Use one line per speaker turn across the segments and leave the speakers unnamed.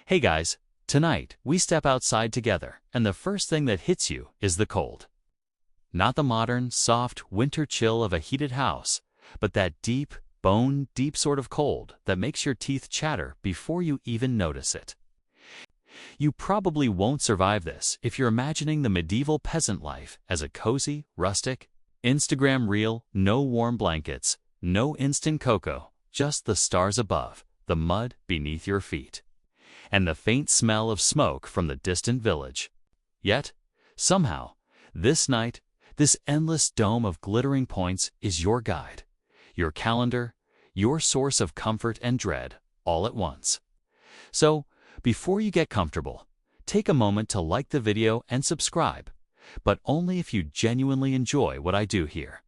Hey guys, tonight we step outside together, and the first thing that hits you is the cold. Not the modern, soft winter chill of a heated house, but that deep, bone-deep sort of cold that makes your teeth chatter before you even notice it. You probably won't survive this if you're imagining the medieval peasant life as a cozy, rustic, Instagram reel, no warm blankets, no instant cocoa, just the stars above, the mud beneath your feet, and the faint smell of smoke from the distant village. Yet, somehow, this night, this endless dome of glittering points is your guide, your calendar, your source of comfort and dread, all at once. So, before you get comfortable, take a moment to like the video and subscribe, but only if you genuinely enjoy what I do here.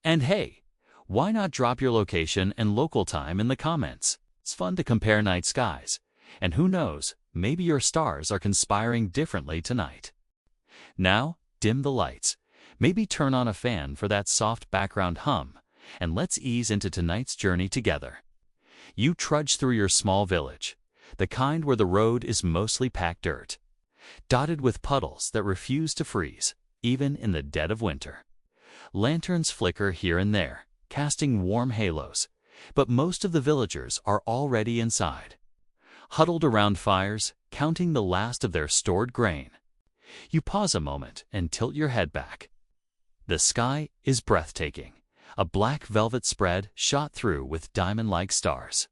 And hey, why not drop your location and local time in the comments? It's fun to compare night skies, and who knows, maybe your stars are conspiring differently tonight. Now, dim the lights, maybe turn on a fan for that soft background hum, and let's ease into tonight's journey together. You trudge through your small village, the kind where the road is mostly packed dirt, dotted with puddles that refuse to freeze, even in the dead of winter. Lanterns flicker here and there, casting warm halos, but most of the villagers are already inside, huddled around fires, counting the last of their stored grain. You pause a moment and tilt your head back. The sky is breathtaking, a black velvet spread shot through with diamond-like stars,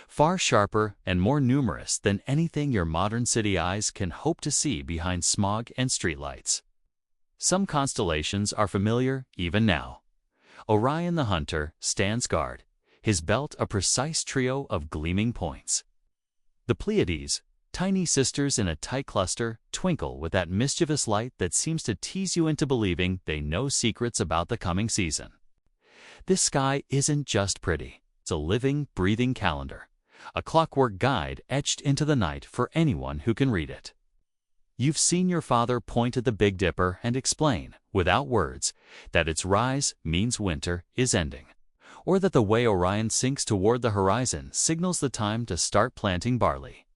far sharper and more numerous than anything your modern city eyes can hope to see behind smog and streetlights. Some constellations are familiar even now. Orion the Hunter stands guard, his belt a precise trio of gleaming points. The Pleiades, tiny sisters in a tight cluster, twinkle with that mischievous light that seems to tease you into believing they know secrets about the coming season. This sky isn't just pretty. It's a living, breathing calendar, a clockwork guide etched into the night for anyone who can read it. You've seen your father point at the Big Dipper and explain, without words, that its rise means winter is ending, or that the way Orion sinks toward the horizon signals the time to start planting barley.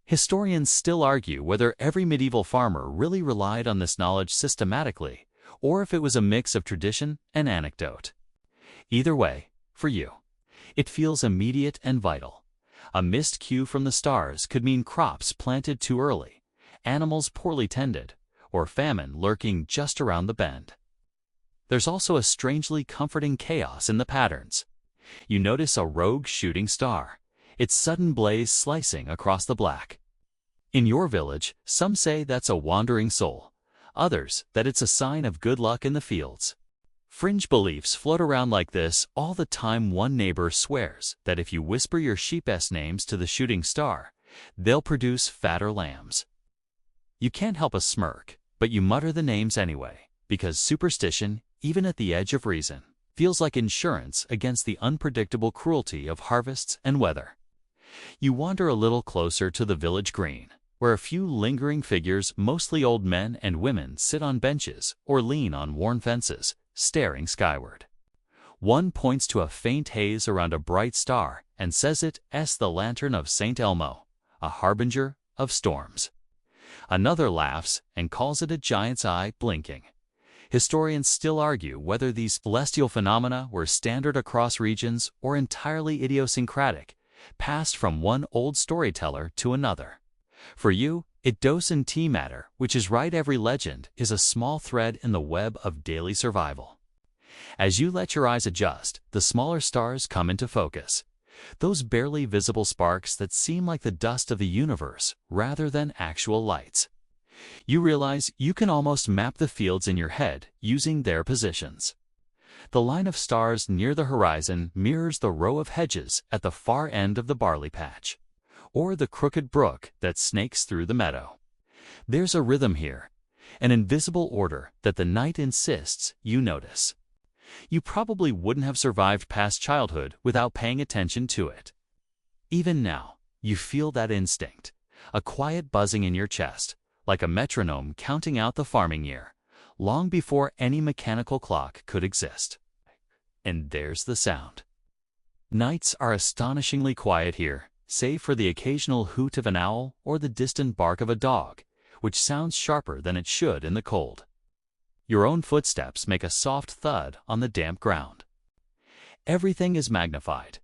Historians still argue whether every medieval farmer really relied on this knowledge systematically, or if it was a mix of tradition and anecdote. Either way, for you, it feels immediate and vital. A missed cue from the stars could mean crops planted too early, animals poorly tended, or famine lurking just around the bend. There's also a strangely comforting chaos in the patterns. You notice a rogue shooting star, its sudden blaze slicing across the black. In your village, some say that's a wandering soul, others that it's a sign of good luck in the fields. Fringe beliefs float around like this all the time. One neighbor swears that if you whisper your sheep's names to the shooting star, they'll produce fatter lambs. You can't help a smirk, but you mutter the names anyway, because superstition, even at the edge of reason, feels like insurance against the unpredictable cruelty of harvests and weather. You wander a little closer to the village green, where a few lingering figures, mostly old men and women, sit on benches or lean on worn fences, staring skyward. One points to a faint haze around a bright star and says it's the lantern of St. Elmo, a harbinger of storms. Another laughs and calls it a giant's eye blinking. Historians still argue whether these celestial phenomena were standard across regions or entirely idiosyncratic, passed from one old storyteller to another. For you, it doesn't matter which is right. Every legend is a small thread in the web of daily survival. As you let your eyes adjust, the smaller stars come into focus, those barely visible sparks that seem like the dust of the universe rather than actual lights. You realize you can almost map the fields in your head using their positions. The line of stars near the horizon mirrors the row of hedges at the far end of the barley patch, or the crooked brook that snakes through the meadow. There's a rhythm here, an invisible order that the night insists you notice. You probably wouldn't have survived past childhood without paying attention to it. Even now, you feel that instinct, a quiet buzzing in your chest, like a metronome counting out the farming year, long before any mechanical clock could exist. And there's the sound. Nights are astonishingly quiet here, save for the occasional hoot of an owl or the distant bark of a dog, which sounds sharper than it should in the cold. Your own footsteps make a soft thud on the damp ground. Everything is magnified.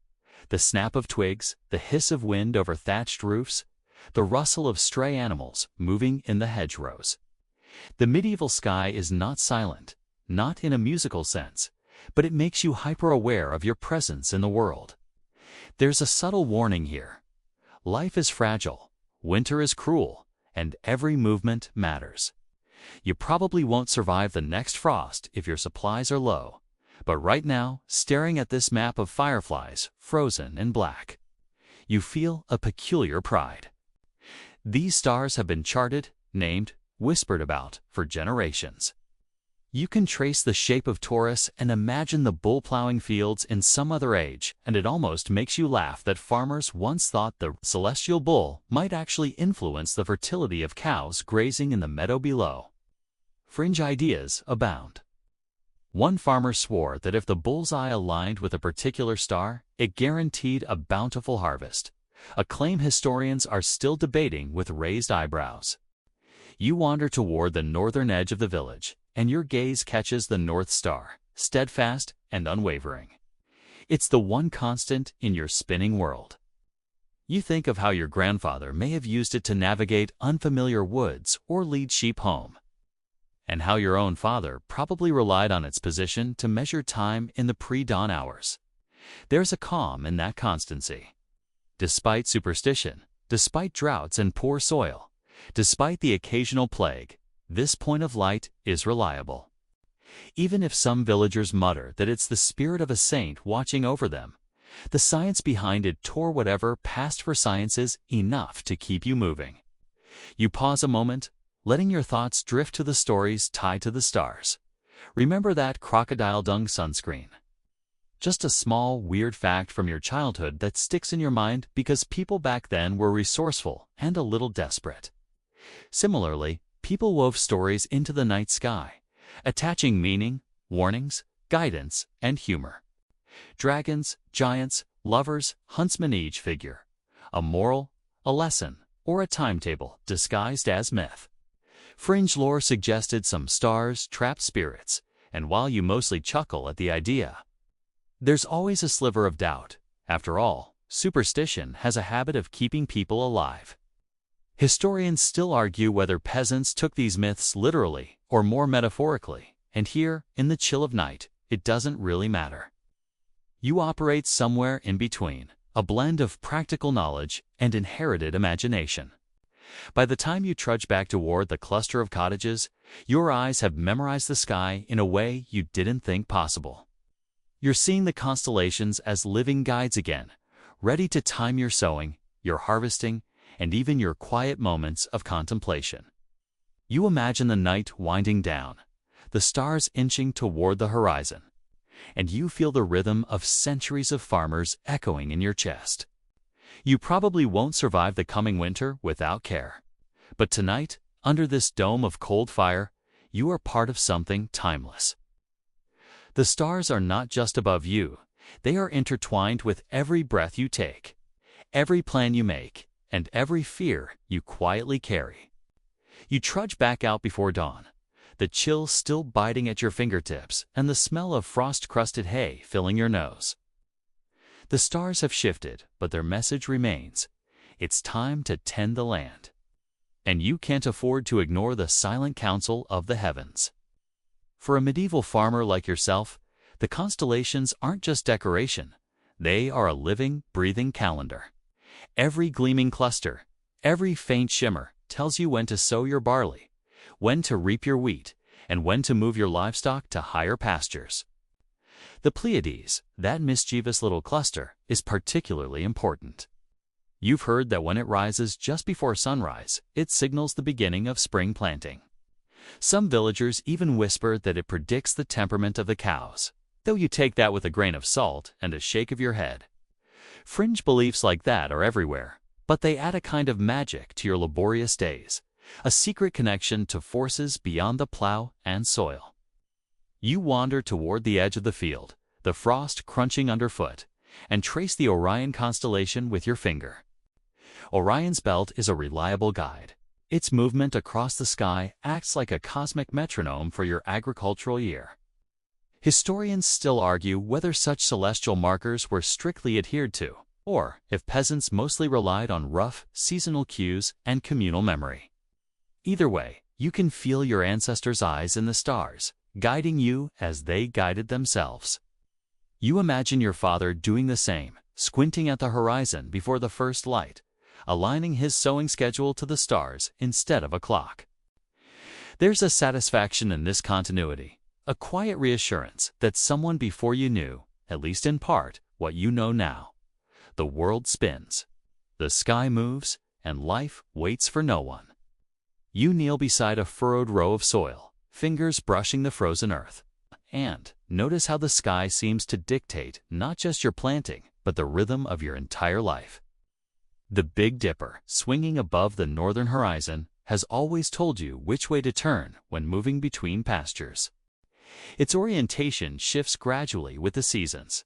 The snap of twigs, the hiss of wind over thatched roofs, the rustle of stray animals moving in the hedgerows. The medieval sky is not silent, not in a musical sense, but it makes you hyper-aware of your presence in the world. There's a subtle warning here. Life is fragile, winter is cruel, and every movement matters. You probably won't survive the next frost if your supplies are low, but right now, staring at this map of fireflies, frozen in black, you feel a peculiar pride. These stars have been charted, named, whispered about for generations. You can trace the shape of Taurus and imagine the bull plowing fields in some other age, and it almost makes you laugh that farmers once thought the celestial bull might actually influence the fertility of cows grazing in the meadow below. Fringe ideas abound. One farmer swore that if the bullseye aligned with a particular star, it guaranteed a bountiful harvest, a claim historians are still debating with raised eyebrows. You wander toward the northern edge of the village, and your gaze catches the North Star, steadfast and unwavering. It's the one constant in your spinning world. You think of how your grandfather may have used it to navigate unfamiliar woods or lead sheep home, and how your own father probably relied on its position to measure time in the pre-dawn hours. There's a calm in that constancy. Despite superstition, despite droughts and poor soil, despite the occasional plague, this point of light is reliable. Even if some villagers mutter that it's the spirit of a saint watching over them, the science behind it tore whatever passed for science is enough to keep you moving. You pause a moment, letting your thoughts drift to the stories tied to the stars. Remember that crocodile dung sunscreen. Just a small, weird fact from your childhood that sticks in your mind because people back then were resourceful and a little desperate. Similarly, people wove stories into the night sky, attaching meaning, warnings, guidance, and humor. Dragons, giants, lovers, huntsmen each figure. A moral, a lesson, or a timetable disguised as myth. Fringe lore suggested some stars trapped spirits, and while you mostly chuckle at the idea, there's always a sliver of doubt. After all, superstition has a habit of keeping people alive. Historians still argue whether peasants took these myths literally or more metaphorically, and here, in the chill of night, it doesn't really matter. You operate somewhere in between, a blend of practical knowledge and inherited imagination. By the time you trudge back toward the cluster of cottages, your eyes have memorized the sky in a way you didn't think possible. You're seeing the constellations as living guides again, ready to time your sowing, your harvesting, and even your quiet moments of contemplation. You imagine the night winding down, the stars inching toward the horizon, and you feel the rhythm of centuries of farmers echoing in your chest. You probably won't survive the coming winter without care. But tonight, under this dome of cold fire, you are part of something timeless. The stars are not just above you, they are intertwined with every breath you take, every plan you make, and every fear you quietly carry. You trudge back out before dawn, the chill still biting at your fingertips and the smell of frost-crusted hay filling your nose. The stars have shifted, but their message remains. It's time to tend the land. And you can't afford to ignore the silent counsel of the heavens. For a medieval farmer like yourself, the constellations aren't just decoration. They are a living, breathing calendar. Every gleaming cluster, every faint shimmer tells you when to sow your barley, when to reap your wheat, and when to move your livestock to higher pastures. The Pleiades, that mischievous little cluster, is particularly important. You've heard that when it rises just before sunrise, it signals the beginning of spring planting. Some villagers even whisper that it predicts the temperament of the cows, though you take that with a grain of salt and a shake of your head. Fringe beliefs like that are everywhere, but they add a kind of magic to your laborious days, a secret connection to forces beyond the plow and soil. You wander toward the edge of the field, the frost crunching underfoot, and trace the Orion constellation with your finger. Orion's belt is a reliable guide. Its movement across the sky acts like a cosmic metronome for your agricultural year. Historians still argue whether such celestial markers were strictly adhered to, or if peasants mostly relied on rough, seasonal cues and communal memory. Either way, you can feel your ancestors' eyes in the stars, guiding you as they guided themselves. You imagine your father doing the same, squinting at the horizon before the first light, aligning his sowing schedule to the stars instead of a clock. There's a satisfaction in this continuity, a quiet reassurance that someone before you knew, at least in part, what you know now. The world spins, the sky moves, and life waits for no one. You kneel beside a furrowed row of soil, fingers brushing the frozen earth, and notice how the sky seems to dictate not just your planting, but the rhythm of your entire life. The Big Dipper, swinging above the northern horizon, has always told you which way to turn when moving between pastures. Its orientation shifts gradually with the seasons,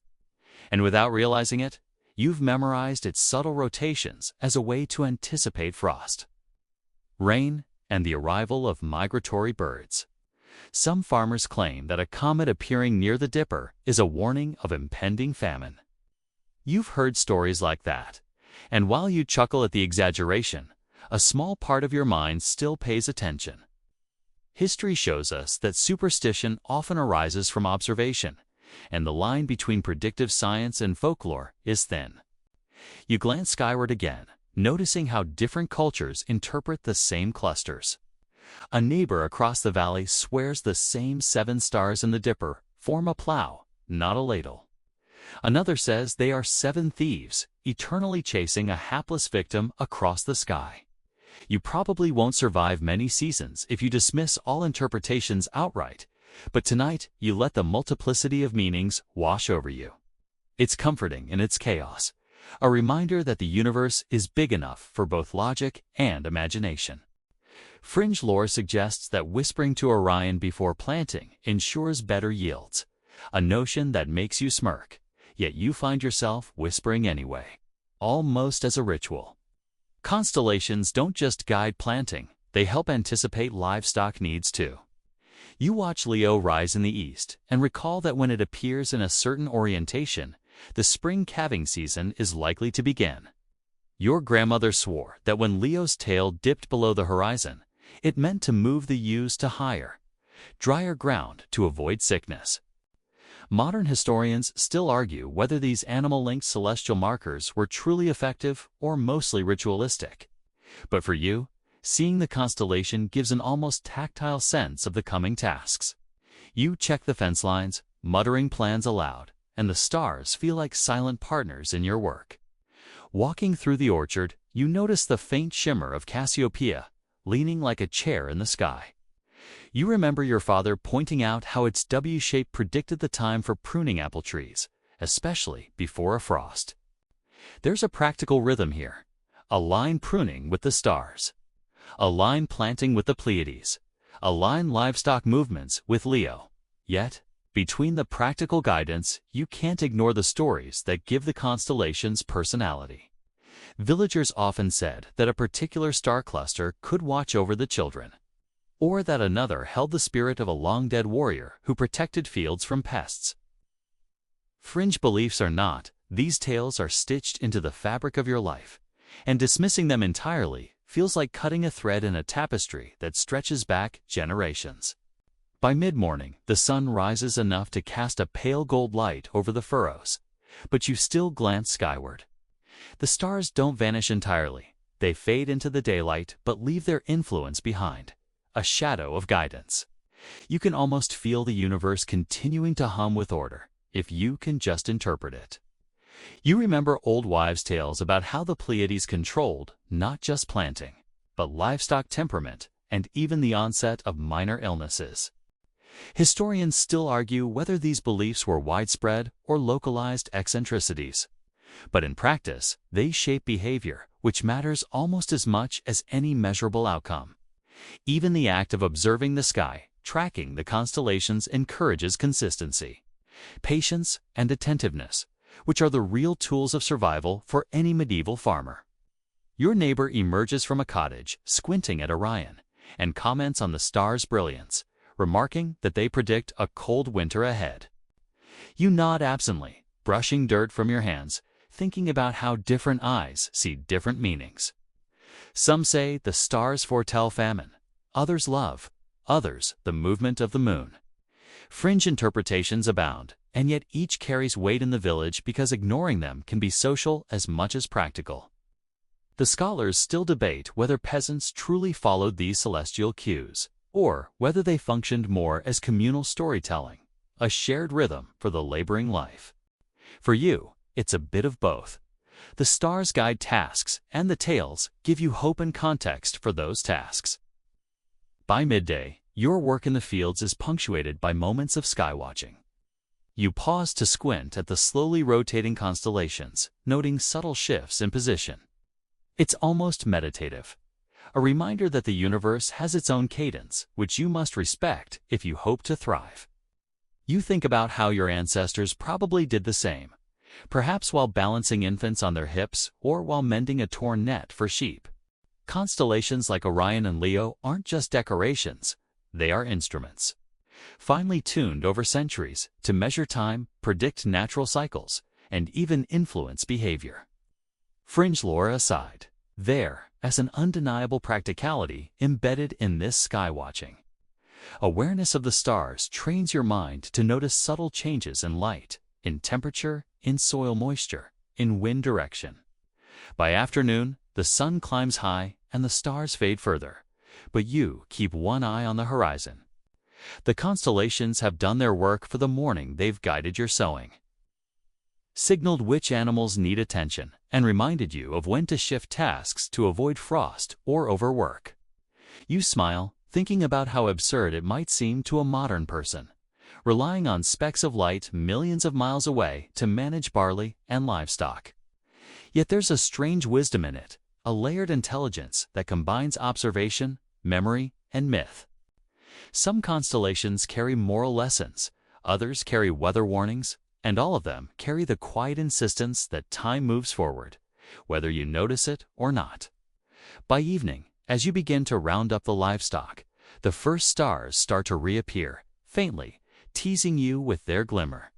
and without realizing it, you've memorized its subtle rotations as a way to anticipate frost, rain, and the arrival of migratory birds. Some farmers claim that a comet appearing near the Dipper is a warning of impending famine. You've heard stories like that, and while you chuckle at the exaggeration, a small part of your mind still pays attention. History shows us that superstition often arises from observation, and the line between predictive science and folklore is thin. You glance skyward again, noticing how different cultures interpret the same clusters. A neighbor across the valley swears the same 7 stars in the Dipper form a plow, not a ladle. Another says they are 7 thieves, eternally chasing a hapless victim across the sky. You probably won't survive many seasons if you dismiss all interpretations outright, but tonight you let the multiplicity of meanings wash over you. It's comforting in its chaos, a reminder that the universe is big enough for both logic and imagination. Fringe lore suggests that whispering to Orion before planting ensures better yields, a notion that makes you smirk, yet you find yourself whispering anyway, almost as a ritual. Constellations don't just guide planting, they help anticipate livestock needs too. You watch Leo rise in the east and recall that when it appears in a certain orientation, the spring calving season is likely to begin. Your grandmother swore that when Leo's tail dipped below the horizon, it meant to move the ewes to higher, drier ground to avoid sickness. Modern historians still argue whether these animal-linked celestial markers were truly effective or mostly ritualistic. But for you, seeing the constellation gives an almost tactile sense of the coming tasks. You check the fence lines, muttering plans aloud, and the stars feel like silent partners in your work. Walking through the orchard, you notice the faint shimmer of Cassiopeia, leaning like a chair in the sky. You remember your father pointing out how its W shape predicted the time for pruning apple trees, especially before a frost. There's a practical rhythm here, a line pruning with the stars, a line planting with the Pleiades, a line livestock movements with Leo. Yet, between the practical guidance, you can't ignore the stories that give the constellations personality. Villagers often said that a particular star cluster could watch over the children, or that another held the spirit of a long-dead warrior who protected fields from pests. Fringe beliefs or not, these tales are stitched into the fabric of your life, and dismissing them entirely feels like cutting a thread in a tapestry that stretches back generations. By mid-morning, the sun rises enough to cast a pale gold light over the furrows, but you still glance skyward. The stars don't vanish entirely. They fade into the daylight but leave their influence behind, a shadow of guidance. You can almost feel the universe continuing to hum with order, if you can just interpret it. You remember old wives' tales about how the Pleiades controlled not just planting, but livestock temperament and even the onset of minor illnesses. Historians still argue whether these beliefs were widespread or localized eccentricities. But in practice, they shape behavior, which matters almost as much as any measurable outcome. Even the act of observing the sky, tracking the constellations, encourages consistency, patience, and attentiveness, which are the real tools of survival for any medieval farmer. Your neighbor emerges from a cottage, squinting at Orion, and comments on the star's brilliance, remarking that they predict a cold winter ahead. You nod absently, brushing dirt from your hands, thinking about how different eyes see different meanings. Some say the stars foretell famine, others love, others the movement of the moon. Fringe interpretations abound, and yet each carries weight in the village because ignoring them can be social as much as practical. The scholars still debate whether peasants truly followed these celestial cues, or whether they functioned more as communal storytelling, a shared rhythm for the laboring life. For you, it's a bit of both. The stars guide tasks, and the tales give you hope and context for those tasks. By midday, your work in the fields is punctuated by moments of skywatching. You pause to squint at the slowly rotating constellations, noting subtle shifts in position. It's almost meditative, a reminder that the universe has its own cadence, which you must respect if you hope to thrive. You think about how your ancestors probably did the same, perhaps while balancing infants on their hips or while mending a torn net for sheep. Constellations like Orion and Leo aren't just decorations, they are instruments, finely tuned over centuries to measure time, predict natural cycles, and even influence behavior. Fringe lore aside, there is an undeniable practicality embedded in this skywatching. Awareness of the stars trains your mind to notice subtle changes in light, in temperature, in soil moisture, in wind direction. By afternoon, the sun climbs high and the stars fade further, but you keep one eye on the horizon. The constellations have done their work for the morning they've guided your sowing, signaled which animals need attention, and reminded you of when to shift tasks to avoid frost or overwork. You smile, thinking about how absurd it might seem to a modern person, relying on specks of light millions of miles away to manage barley and livestock. Yet there's a strange wisdom in it, a layered intelligence that combines observation, memory, and myth. Some constellations carry moral lessons, others carry weather warnings, and all of them carry the quiet insistence that time moves forward, whether you notice it or not. By evening, as you begin to round up the livestock, the first stars start to reappear, faintly, teasing you with their glimmer.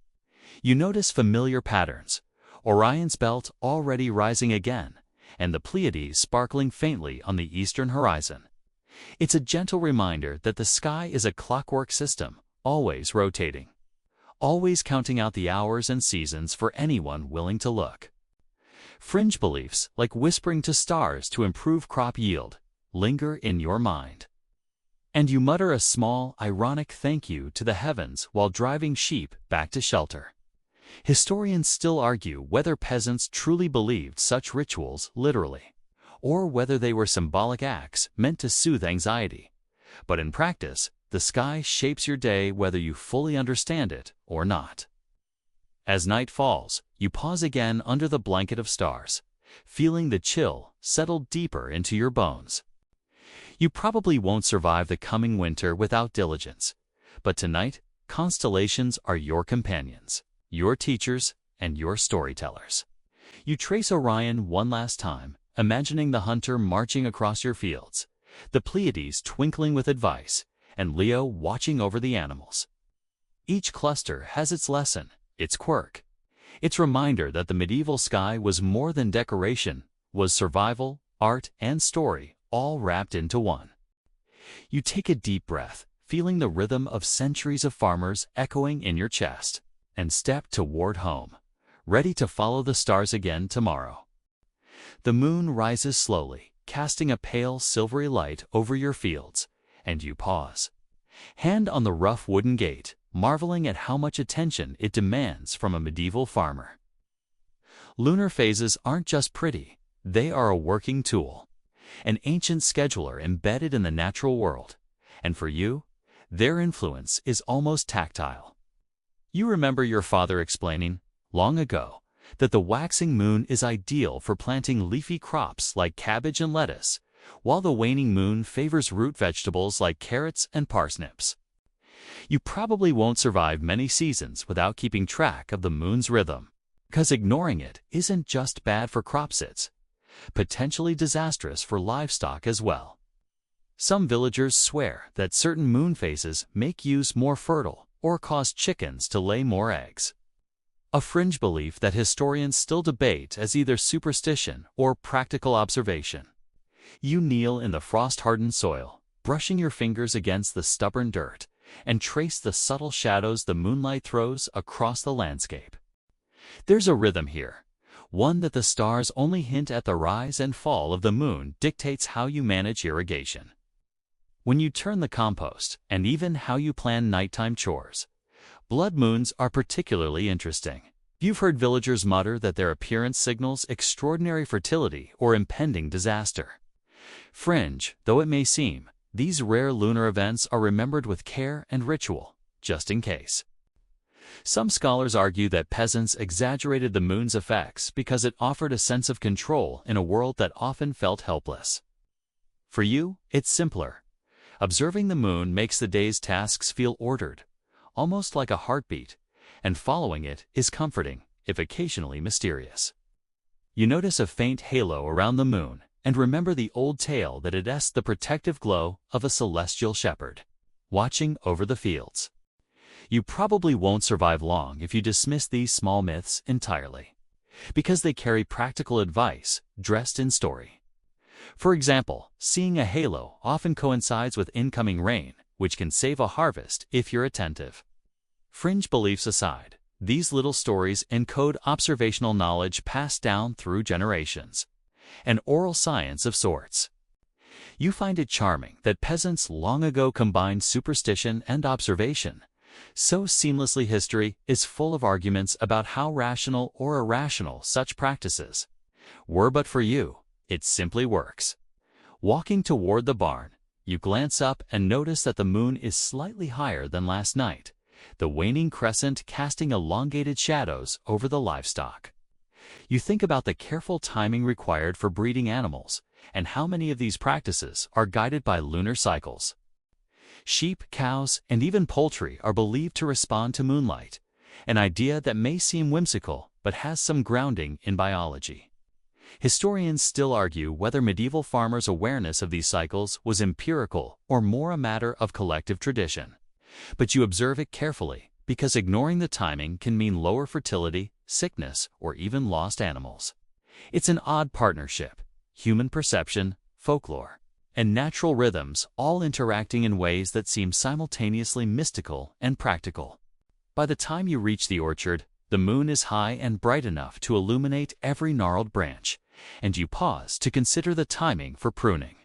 You notice familiar patterns, Orion's belt already rising again, and the Pleiades sparkling faintly on the eastern horizon. It's a gentle reminder that the sky is a clockwork system, always rotating, always counting out the hours and seasons for anyone willing to look. Fringe beliefs, like whispering to stars to improve crop yield, linger in your mind. And you mutter a small, ironic thank you to the heavens while driving sheep back to shelter. Historians still argue whether peasants truly believed such rituals literally, or whether they were symbolic acts meant to soothe anxiety. But in practice, the sky shapes your day whether you fully understand it or not. As night falls, you pause again under the blanket of stars, feeling the chill settle deeper into your bones. You probably won't survive the coming winter without diligence, but tonight, constellations are your companions, your teachers, and your storytellers. You trace Orion one last time, imagining the hunter marching across your fields, the Pleiades twinkling with advice, and Leo watching over the animals. Each cluster has its lesson, its quirk, its reminder that the medieval sky was more than decoration, was survival, art, and story, all wrapped into one. You take a deep breath, feeling the rhythm of centuries of farmers echoing in your chest, and step toward home, ready to follow the stars again tomorrow. The moon rises slowly, casting a pale silvery light over your fields, and you pause, hand on the rough wooden gate, marveling at how much attention it demands from a medieval farmer. Lunar phases aren't just pretty, they are a working tool, an ancient scheduler embedded in the natural world, and for you, their influence is almost tactile. You remember your father explaining, long ago, that the waxing moon is ideal for planting leafy crops like cabbage and lettuce, while the waning moon favors root vegetables like carrots and parsnips. You probably won't survive many seasons without keeping track of the moon's rhythm, because ignoring it isn't just bad for crop sits, potentially disastrous for livestock as well. Some villagers swear that certain moon phases make ewes more fertile or cause chickens to lay more eggs. A fringe belief that historians still debate as either superstition or practical observation. You kneel in the frost-hardened soil, brushing your fingers against the stubborn dirt, and trace the subtle shadows the moonlight throws across the landscape. There's a rhythm here, one that the stars only hint at. The rise and fall of the moon dictates how you manage irrigation, when you turn the compost, and even how you plan nighttime chores. Blood moons are particularly interesting. You've heard villagers mutter that their appearance signals extraordinary fertility or impending disaster. Fringe, though it may seem, these rare lunar events are remembered with care and ritual, just in case. Some scholars argue that peasants exaggerated the moon's effects because it offered a sense of control in a world that often felt helpless. For you, it's simpler. Observing the moon makes the day's tasks feel ordered, almost like a heartbeat, and following it is comforting, if occasionally mysterious. You notice a faint halo around the moon, and remember the old tale that it is the protective glow of a celestial shepherd, watching over the fields. You probably won't survive long if you dismiss these small myths entirely, because they carry practical advice dressed in story. For example, seeing a halo often coincides with incoming rain, which can save a harvest if you're attentive. Fringe beliefs aside, these little stories encode observational knowledge passed down through generations, an oral science of sorts. You find it charming that peasants long ago combined superstition and observation. So seamlessly, history is full of arguments about how rational or irrational such practices were, but for you, it simply works. Walking toward the barn, you glance up and notice that the moon is slightly higher than last night, the waning crescent casting elongated shadows over the livestock. You think about the careful timing required for breeding animals, and how many of these practices are guided by lunar cycles. Sheep, cows, and even poultry are believed to respond to moonlight, an idea that may seem whimsical but has some grounding in biology. Historians still argue whether medieval farmers' awareness of these cycles was empirical or more a matter of collective tradition. But you observe it carefully, because ignoring the timing can mean lower fertility, sickness, or even lost animals. It's an odd partnership: human perception, folklore, and natural rhythms all interacting in ways that seem simultaneously mystical and practical. By the time you reach the orchard, the moon is high and bright enough to illuminate every gnarled branch, and you pause to consider the timing for pruning.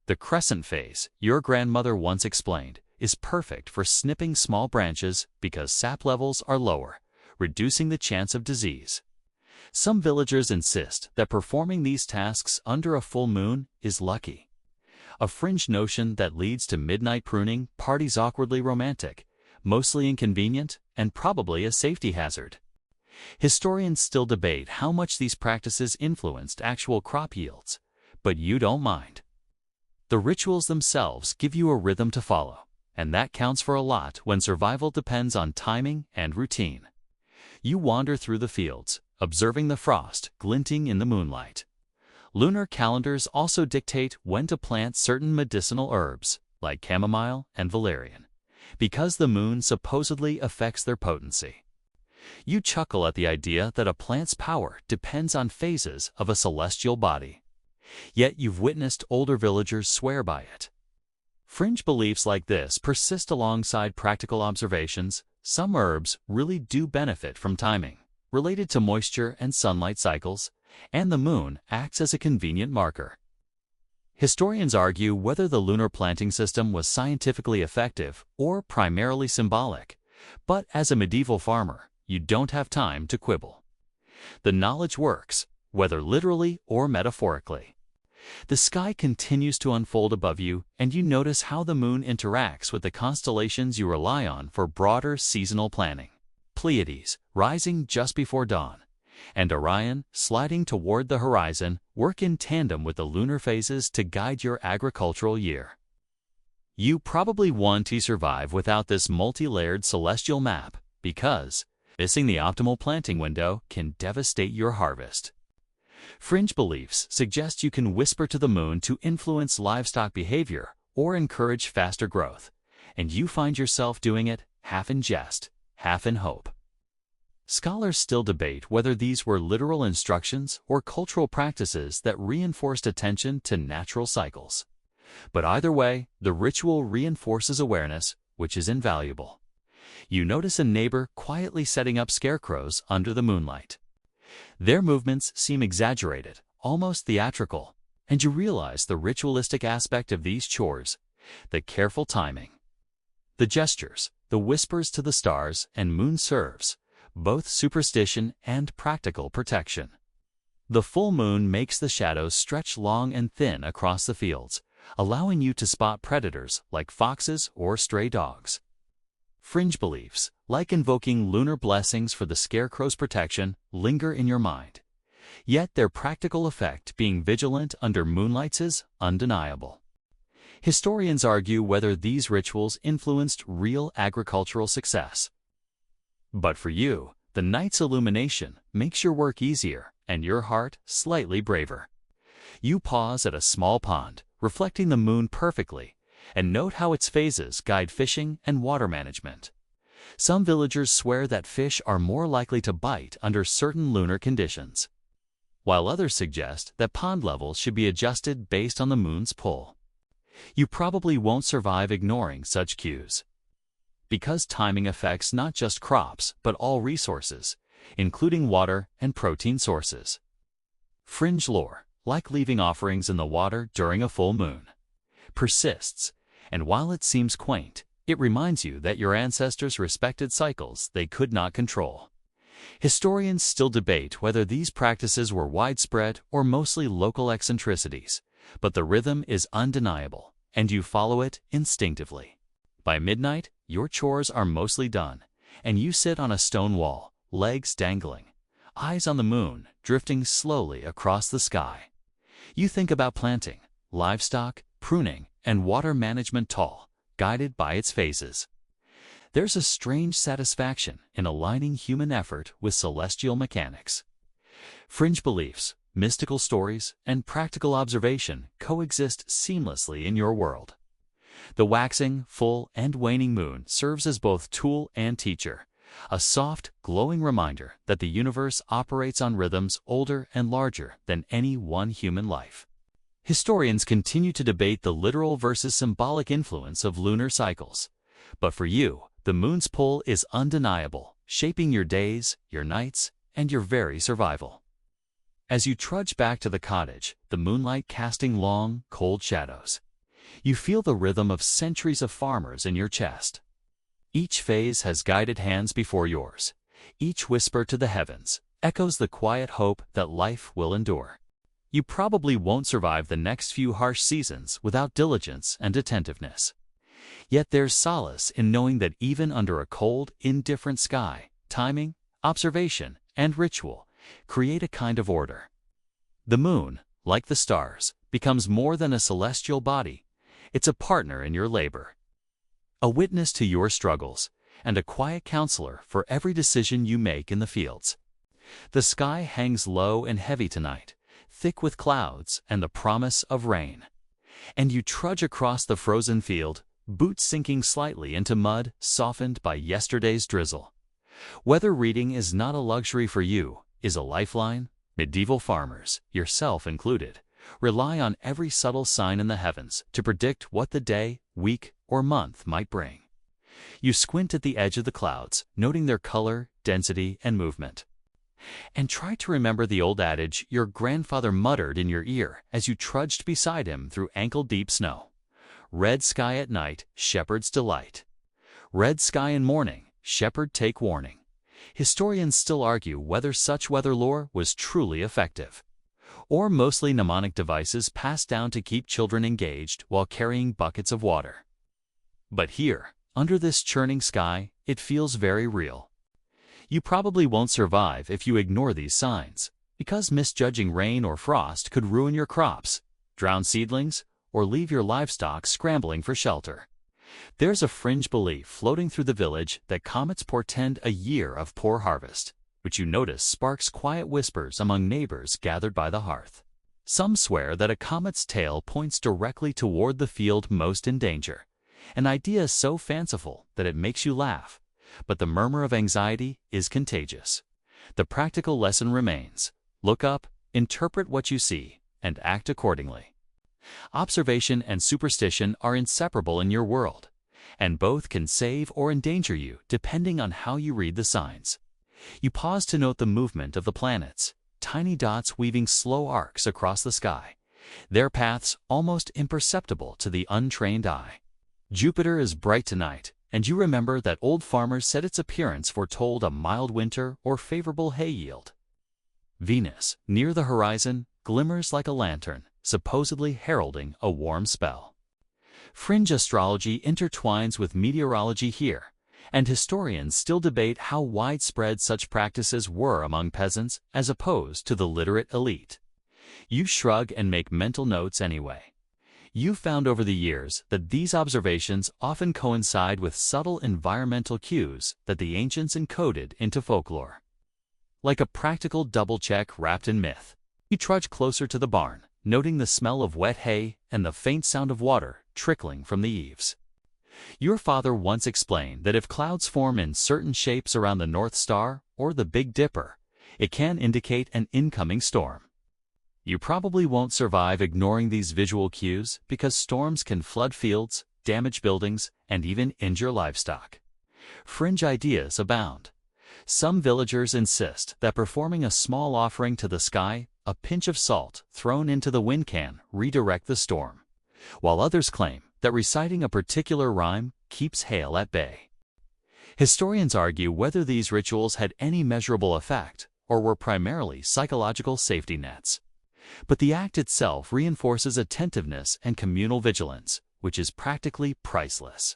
The crescent phase, your grandmother once explained, is perfect for snipping small branches because sap levels are lower, reducing the chance of disease. Some villagers insist that performing these tasks under a full moon is lucky, a fringe notion that leads to midnight pruning parties awkwardly romantic, mostly inconvenient, and probably a safety hazard. Historians still debate how much these practices influenced actual crop yields, but you don't mind. The rituals themselves give you a rhythm to follow, and that counts for a lot when survival depends on timing and routine. You wander through the fields, observing the frost glinting in the moonlight. Lunar calendars also dictate when to plant certain medicinal herbs, like chamomile and valerian, because the moon supposedly affects their potency. You chuckle at the idea that a plant's power depends on phases of a celestial body. Yet you've witnessed older villagers swear by it. Fringe beliefs like this persist alongside practical observations. Some herbs really do benefit from timing, related to moisture and sunlight cycles, and the moon acts as a convenient marker. Historians argue whether the lunar planting system was scientifically effective or primarily symbolic, but as a medieval farmer, you don't have time to quibble. The knowledge works, whether literally or metaphorically. The sky continues to unfold above you, and you notice how the moon interacts with the constellations you rely on for broader seasonal planning. Pleiades, rising just before dawn, and Orion, sliding toward the horizon, work in tandem with the lunar phases to guide your agricultural year. You probably want to survive without this multi-layered celestial map, because missing the optimal planting window can devastate your harvest. Fringe beliefs suggest you can whisper to the moon to influence livestock behavior or encourage faster growth, and you find yourself doing it half in jest, half in hope. Scholars still debate whether these were literal instructions or cultural practices that reinforced attention to natural cycles. But either way, the ritual reinforces awareness, which is invaluable. You notice a neighbor quietly setting up scarecrows under the moonlight. Their movements seem exaggerated, almost theatrical, and you realize the ritualistic aspect of these chores, the careful timing. The gestures, the whispers to the stars and moon serves both superstition and practical protection. The full moon makes the shadows stretch long and thin across the fields, allowing you to spot predators like foxes or stray dogs. Fringe beliefs, like invoking lunar blessings for the scarecrow's protection, linger in your mind. Yet their practical effect, being vigilant under moonlights, is undeniable. Historians argue whether these rituals influenced real agricultural success. But for you, the night's illumination makes your work easier and your heart slightly braver. You pause at a small pond, reflecting the moon perfectly, and note how its phases guide fishing and water management. Some villagers swear that fish are more likely to bite under certain lunar conditions, while others suggest that pond levels should be adjusted based on the moon's pull. You probably won't survive ignoring such cues, because timing affects not just crops but all resources, including water and protein sources. Fringe lore, like leaving offerings in the water during a full moon, persists, and while it seems quaint, it reminds you that your ancestors respected cycles they could not control. Historians still debate whether these practices were widespread or mostly local eccentricities, but the rhythm is undeniable, and you follow it instinctively. By midnight, your chores are mostly done, and you sit on a stone wall, legs dangling, eyes on the moon drifting slowly across the sky. You think about planting, livestock, pruning, and water management, tall, guided by its phases. There's a strange satisfaction in aligning human effort with celestial mechanics. Fringe beliefs, mystical stories, and practical observation coexist seamlessly in your world. The waxing, full, and waning moon serves as both tool and teacher, a soft, glowing reminder that the universe operates on rhythms older and larger than any one human life. Historians continue to debate the literal versus symbolic influence of lunar cycles, but for you, the moon's pull is undeniable, shaping your days, your nights, and your very survival. As you trudge back to the cottage, the moonlight casting long, cold shadows, you feel the rhythm of centuries of farmers in your chest. Each phase has guided hands before yours. Each whisper to the heavens echoes the quiet hope that life will endure. You probably won't survive the next few harsh seasons without diligence and attentiveness. Yet there's solace in knowing that even under a cold, indifferent sky, timing, observation, and ritual create a kind of order. The moon, like the stars, becomes more than a celestial body. It's a partner in your labor, a witness to your struggles, and a quiet counselor for every decision you make in the fields. The sky hangs low and heavy tonight, thick with clouds and the promise of rain. And you trudge across the frozen field, boots sinking slightly into mud softened by yesterday's drizzle. Whether reading is not a luxury for you, is a lifeline, medieval farmers, yourself included, rely on every subtle sign in the heavens to predict what the day, week, or month might bring. You squint at the edge of the clouds, noting their color, density, and movement. And try to remember the old adage your grandfather muttered in your ear as you trudged beside him through ankle-deep snow. Red sky at night, shepherd's delight. Red sky in morning, shepherd take warning. Historians still argue whether such weather lore was truly effective, or mostly mnemonic devices passed down to keep children engaged while carrying buckets of water. But here, under this churning sky, it feels very real. You probably won't survive if you ignore these signs, because misjudging rain or frost could ruin your crops, drown seedlings, or leave your livestock scrambling for shelter. There's a fringe belief floating through the village that comets portend a year of poor harvest. which you notice sparks quiet whispers among neighbors gathered by the hearth. Some swear that a comet's tail points directly toward the field most in danger, an idea so fanciful that it makes you laugh, but the murmur of anxiety is contagious. The practical lesson remains: look up, interpret what you see, and act accordingly. Observation and superstition are inseparable in your world, and both can save or endanger you depending on how you read the signs. You pause to note the movement of the planets, tiny dots weaving slow arcs across the sky, their paths almost imperceptible to the untrained eye. Jupiter is bright tonight, and you remember that old farmers said its appearance foretold a mild winter or favorable hay yield. Venus, near the horizon, glimmers like a lantern, supposedly heralding a warm spell. Fringe astrology intertwines with meteorology here, and historians still debate how widespread such practices were among peasants as opposed to the literate elite. You shrug and make mental notes anyway. You've found over the years that these observations often coincide with subtle environmental cues that the ancients encoded into folklore. Like a practical double-check wrapped in myth, you trudge closer to the barn, noting the smell of wet hay and the faint sound of water trickling from the eaves. Your father once explained that if clouds form in certain shapes around the North Star or the Big Dipper, it can indicate an incoming storm. You probably won't survive ignoring these visual cues because storms can flood fields, damage buildings, and even injure livestock. Fringe ideas abound. Some villagers insist that performing a small offering to the sky, a pinch of salt thrown into the wind, can redirect the storm, while others claim that reciting a particular rhyme keeps hail at bay. Historians argue whether these rituals had any measurable effect or were primarily psychological safety nets. But the act itself reinforces attentiveness and communal vigilance, which is practically priceless.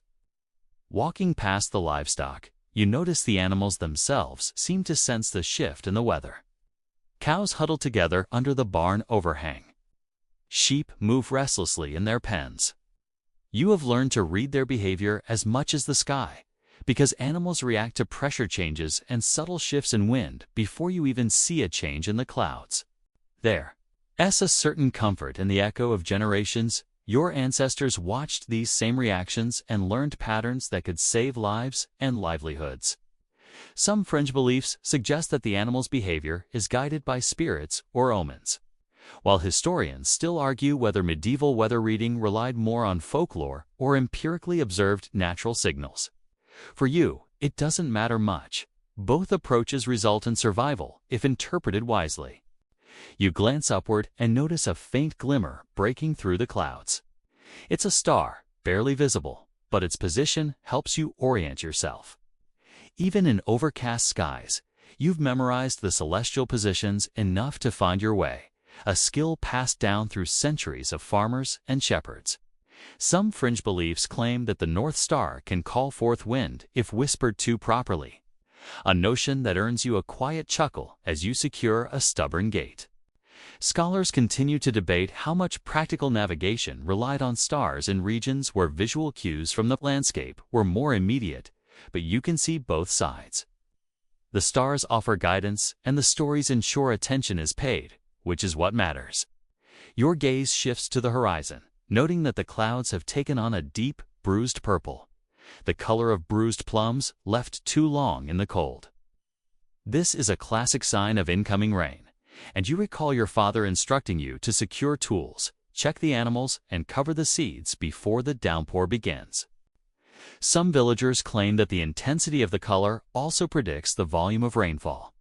Walking past the livestock, you notice the animals themselves seem to sense the shift in the weather. Cows huddle together under the barn overhang. Sheep move restlessly in their pens. You have learned to read their behavior as much as the sky, because animals react to pressure changes and subtle shifts in wind before you even see a change in the clouds. There's a certain comfort in the echo of generations. Your ancestors watched these same reactions and learned patterns that could save lives and livelihoods. Some fringe beliefs suggest that the animal's behavior is guided by spirits or omens, while historians still argue whether medieval weather reading relied more on folklore or empirically observed natural signals. For you, it doesn't matter much. Both approaches result in survival if interpreted wisely. You glance upward and notice a faint glimmer breaking through the clouds. It's a star, barely visible, but its position helps you orient yourself. Even in overcast skies, you've memorized the celestial positions enough to find your way, a skill passed down through centuries of farmers and shepherds. Some fringe beliefs claim that the North Star can call forth wind if whispered to properly, a notion that earns you a quiet chuckle as you secure a stubborn gate. Scholars continue to debate how much practical navigation relied on stars in regions where visual cues from the landscape were more immediate, but you can see both sides. The stars offer guidance, and the stories ensure attention is paid, which is what matters. Your gaze shifts to the horizon, noting that the clouds have taken on a deep, bruised purple, the color of bruised plums left too long in the cold. This is a classic sign of incoming rain, and you recall your father instructing you to secure tools, check the animals, and cover the seeds before the downpour begins. Some villagers claim that the intensity of the color also predicts the volume of rainfall,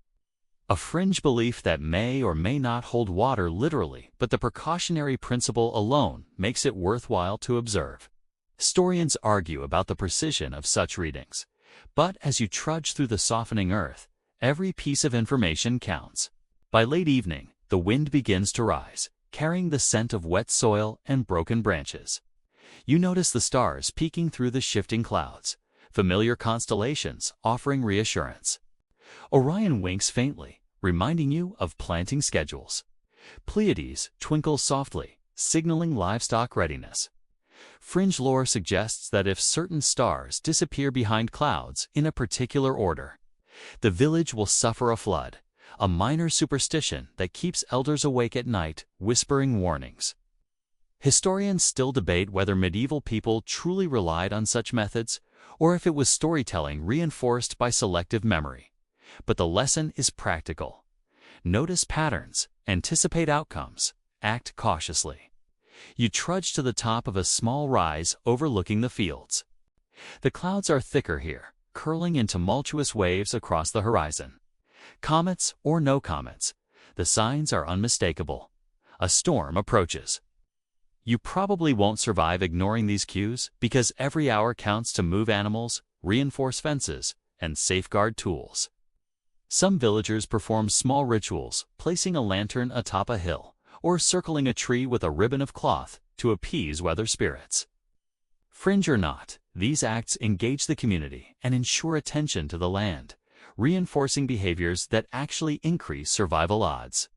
a fringe belief that may or may not hold water literally, but the precautionary principle alone makes it worthwhile to observe. Historians argue about the precision of such readings, but as you trudge through the softening earth, every piece of information counts. By late evening, the wind begins to rise, carrying the scent of wet soil and broken branches. You notice the stars peeking through the shifting clouds, familiar constellations offering reassurance. Orion winks faintly, reminding you of planting schedules. Pleiades twinkle softly, signaling livestock readiness. Fringe lore suggests that if certain stars disappear behind clouds in a particular order, The village will suffer a flood, a minor superstition that keeps elders awake at night, whispering warnings. Historians still debate whether medieval people truly relied on such methods, or if it was storytelling reinforced by selective memory. But the lesson is practical. Notice patterns, anticipate outcomes, act cautiously. You trudge to the top of a small rise overlooking the fields. The clouds are thicker here, curling in tumultuous waves across the horizon. Comets or no comets, the signs are unmistakable. A storm approaches. You probably won't survive ignoring these cues because every hour counts to move animals, reinforce fences, and safeguard tools. Some villagers perform small rituals, placing a lantern atop a hill, or circling a tree with a ribbon of cloth to appease weather spirits. Fringe or not, these acts engage the community and ensure attention to the land, reinforcing behaviors that actually increase survival odds.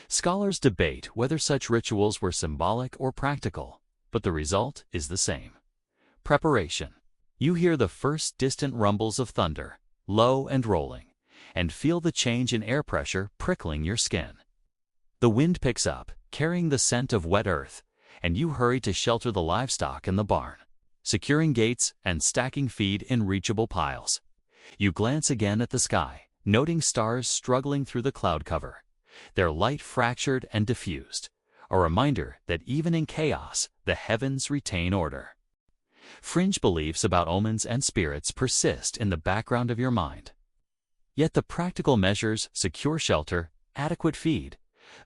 Scholars debate whether such rituals were symbolic or practical, but the result is the same. Preparation. You hear the first distant rumbles of thunder, low and rolling, and feel the change in air pressure prickling your skin. The wind picks up, carrying the scent of wet earth, and you hurry to shelter the livestock in the barn, securing gates and stacking feed in reachable piles. You glance again at the sky, noting stars struggling through the cloud cover, their light fractured and diffused, a reminder that even in chaos, the heavens retain order. Fringe beliefs about omens and spirits persist in the background of your mind. Yet the practical measures, secure shelter, adequate feed,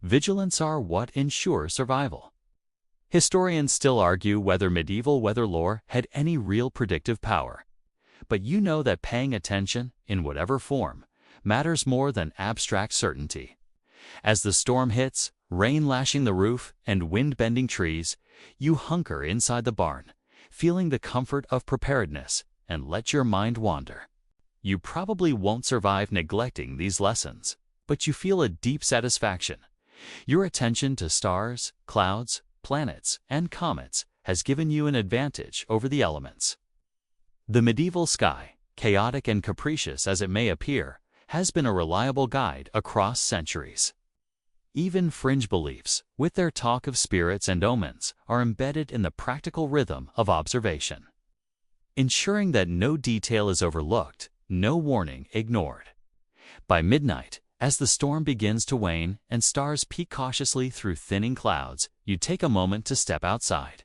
vigilance are what ensure survival. Historians still argue whether medieval weather lore had any real predictive power. But you know that paying attention, in whatever form, matters more than abstract certainty. As the storm hits, rain lashing the roof and wind bending trees, you hunker inside the barn, feeling the comfort of preparedness, and let your mind wander. You probably won't survive neglecting these lessons, but you feel a deep satisfaction. Your attention to stars, clouds, planets, and comets has given you an advantage over the elements. The medieval sky, chaotic and capricious as it may appear, has been a reliable guide across centuries. Even fringe beliefs, with their talk of spirits and omens, are embedded in the practical rhythm of observation, ensuring that no detail is overlooked, no warning ignored. By midnight, as the storm begins to wane and stars peek cautiously through thinning clouds, you take a moment to step outside.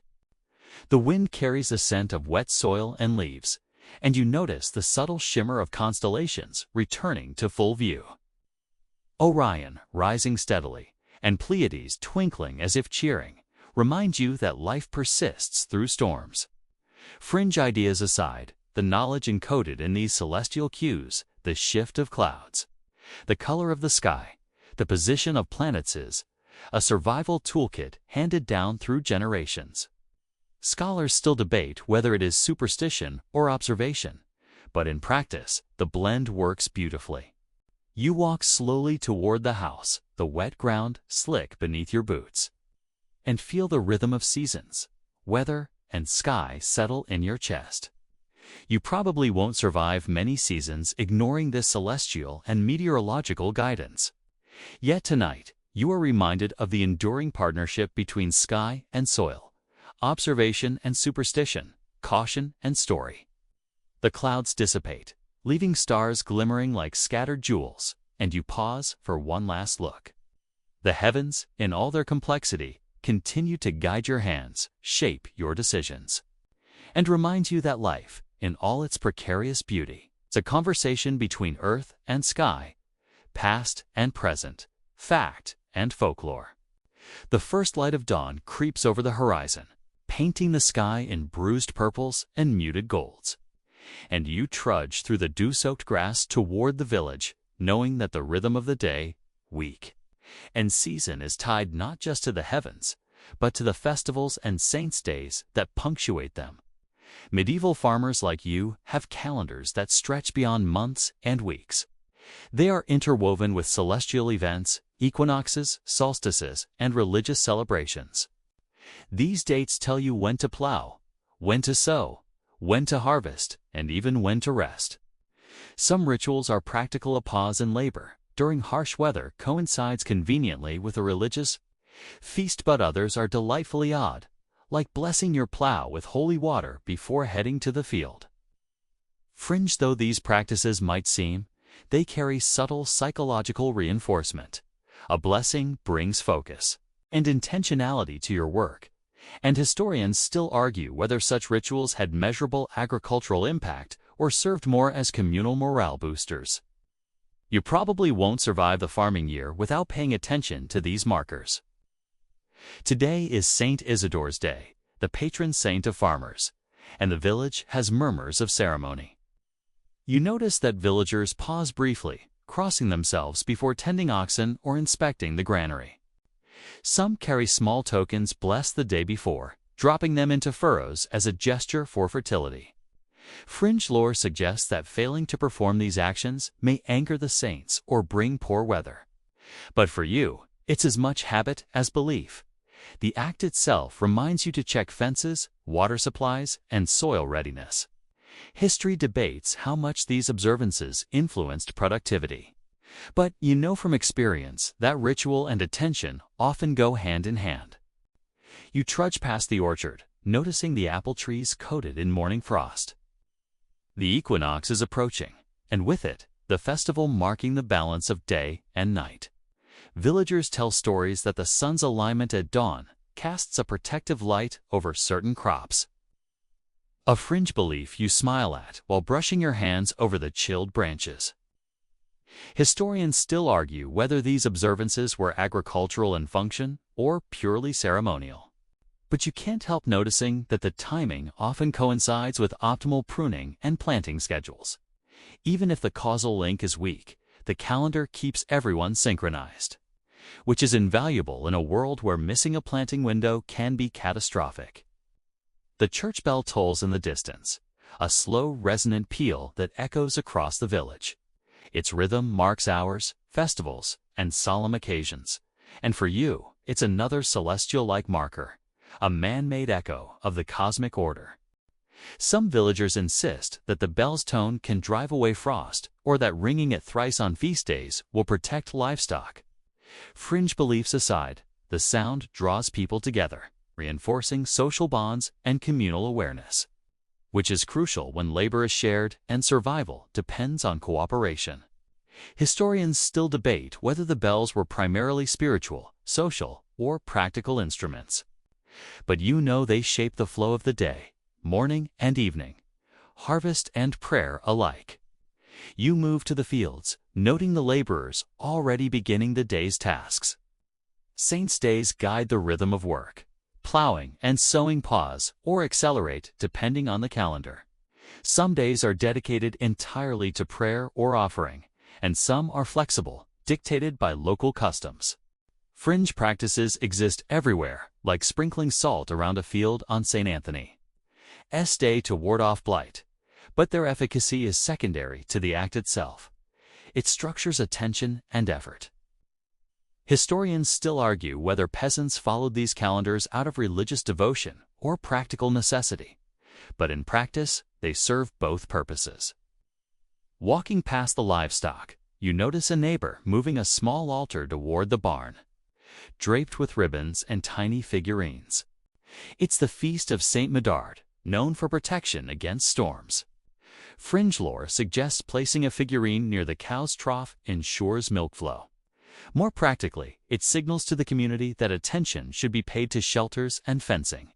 The wind carries a scent of wet soil and leaves, and you notice the subtle shimmer of constellations returning to full view. Orion, rising steadily, and Pleiades twinkling as if cheering, remind you that life persists through storms. Fringe ideas aside, the knowledge encoded in these celestial cues, the shift of clouds, the color of the sky, the position of planets is a survival toolkit handed down through generations. Scholars still debate whether it is superstition or observation, but in practice, the blend works beautifully. You walk slowly toward the house, the wet ground slick beneath your boots, and feel the rhythm of seasons, weather, and sky settle in your chest. You probably won't survive many seasons ignoring this celestial and meteorological guidance. Yet tonight, you are reminded of the enduring partnership between sky and soil, observation and superstition, caution and story. The clouds dissipate, leaving stars glimmering like scattered jewels, and you pause for one last look. The heavens, in all their complexity, continue to guide your hands, shape your decisions, and remind you that life, in all its precarious beauty, is a conversation between earth and sky, past and present, fact and folklore. The first light of dawn creeps over the horizon, painting the sky in bruised purples and muted golds. And you trudge through the dew-soaked grass toward the village, knowing that the rhythm of the day, week, and season is tied not just to the heavens, but to the festivals and saints' days that punctuate them. Medieval farmers like you have calendars that stretch beyond months and weeks. They are interwoven with celestial events, equinoxes, solstices, and religious celebrations. These dates tell you when to plow, when to sow, when to harvest, and even when to rest. Some rituals are practical. A pause in labor during harsh weather coincides conveniently with a religious feast, but others are delightfully odd, like blessing your plow with holy water before heading to the field. Fringe though these practices might seem, they carry subtle psychological reinforcement. A blessing brings focus and intentionality to your work, and historians still argue whether such rituals had measurable agricultural impact or served more as communal morale boosters. You probably won't survive the farming year without paying attention to these markers. Today is Saint Isidore's Day, the patron saint of farmers, and the village has murmurs of ceremony. You notice that villagers pause briefly, crossing themselves before tending oxen or inspecting the granary. Some carry small tokens blessed the day before, dropping them into furrows as a gesture for fertility. Fringe lore suggests that failing to perform these actions may anger the saints or bring poor weather. But for you, it's as much habit as belief. The act itself reminds you to check fences, water supplies, and soil readiness. History debates how much these observances influenced productivity. But you know from experience that ritual and attention often go hand in hand. You trudge past the orchard, noticing the apple trees coated in morning frost. The equinox is approaching, and with it, the festival marking the balance of day and night. Villagers tell stories that the sun's alignment at dawn casts a protective light over certain crops. A fringe belief you smile at while brushing your hands over the chilled branches. Historians still argue whether these observances were agricultural in function or purely ceremonial. But you can't help noticing that the timing often coincides with optimal pruning and planting schedules. Even if the causal link is weak, the calendar keeps everyone synchronized, which is invaluable in a world where missing a planting window can be catastrophic. The church bell tolls in the distance, a slow, resonant peal that echoes across the village. Its rhythm marks hours, festivals, and solemn occasions. And for you, it's another celestial-like marker, a man-made echo of the cosmic order. Some villagers insist that the bell's tone can drive away frost, or that ringing it thrice on feast days will protect livestock. Fringe beliefs aside, the sound draws people together, reinforcing social bonds and communal awareness, which is crucial when labor is shared and survival depends on cooperation. Historians still debate whether the bells were primarily spiritual, social, or practical instruments. But you know they shape the flow of the day, morning and evening, harvest and prayer alike. You move to the fields, noting the laborers already beginning the day's tasks. Saints' days guide the rhythm of work. Plowing and sowing pause or accelerate depending on the calendar. Some days are dedicated entirely to prayer or offering, and some are flexible, dictated by local customs. Fringe practices exist everywhere, like sprinkling salt around a field on St. Anthony's Day to ward off blight, but their efficacy is secondary to the act itself. It structures attention and effort. Historians still argue whether peasants followed these calendars out of religious devotion or practical necessity, but in practice, they serve both purposes. Walking past the livestock, you notice a neighbor moving a small altar toward the barn, draped with ribbons and tiny figurines. It's the feast of Saint Medard, known for protection against storms. Fringe lore suggests placing a figurine near the cow's trough ensures milk flow. More practically, it signals to the community that attention should be paid to shelters and fencing.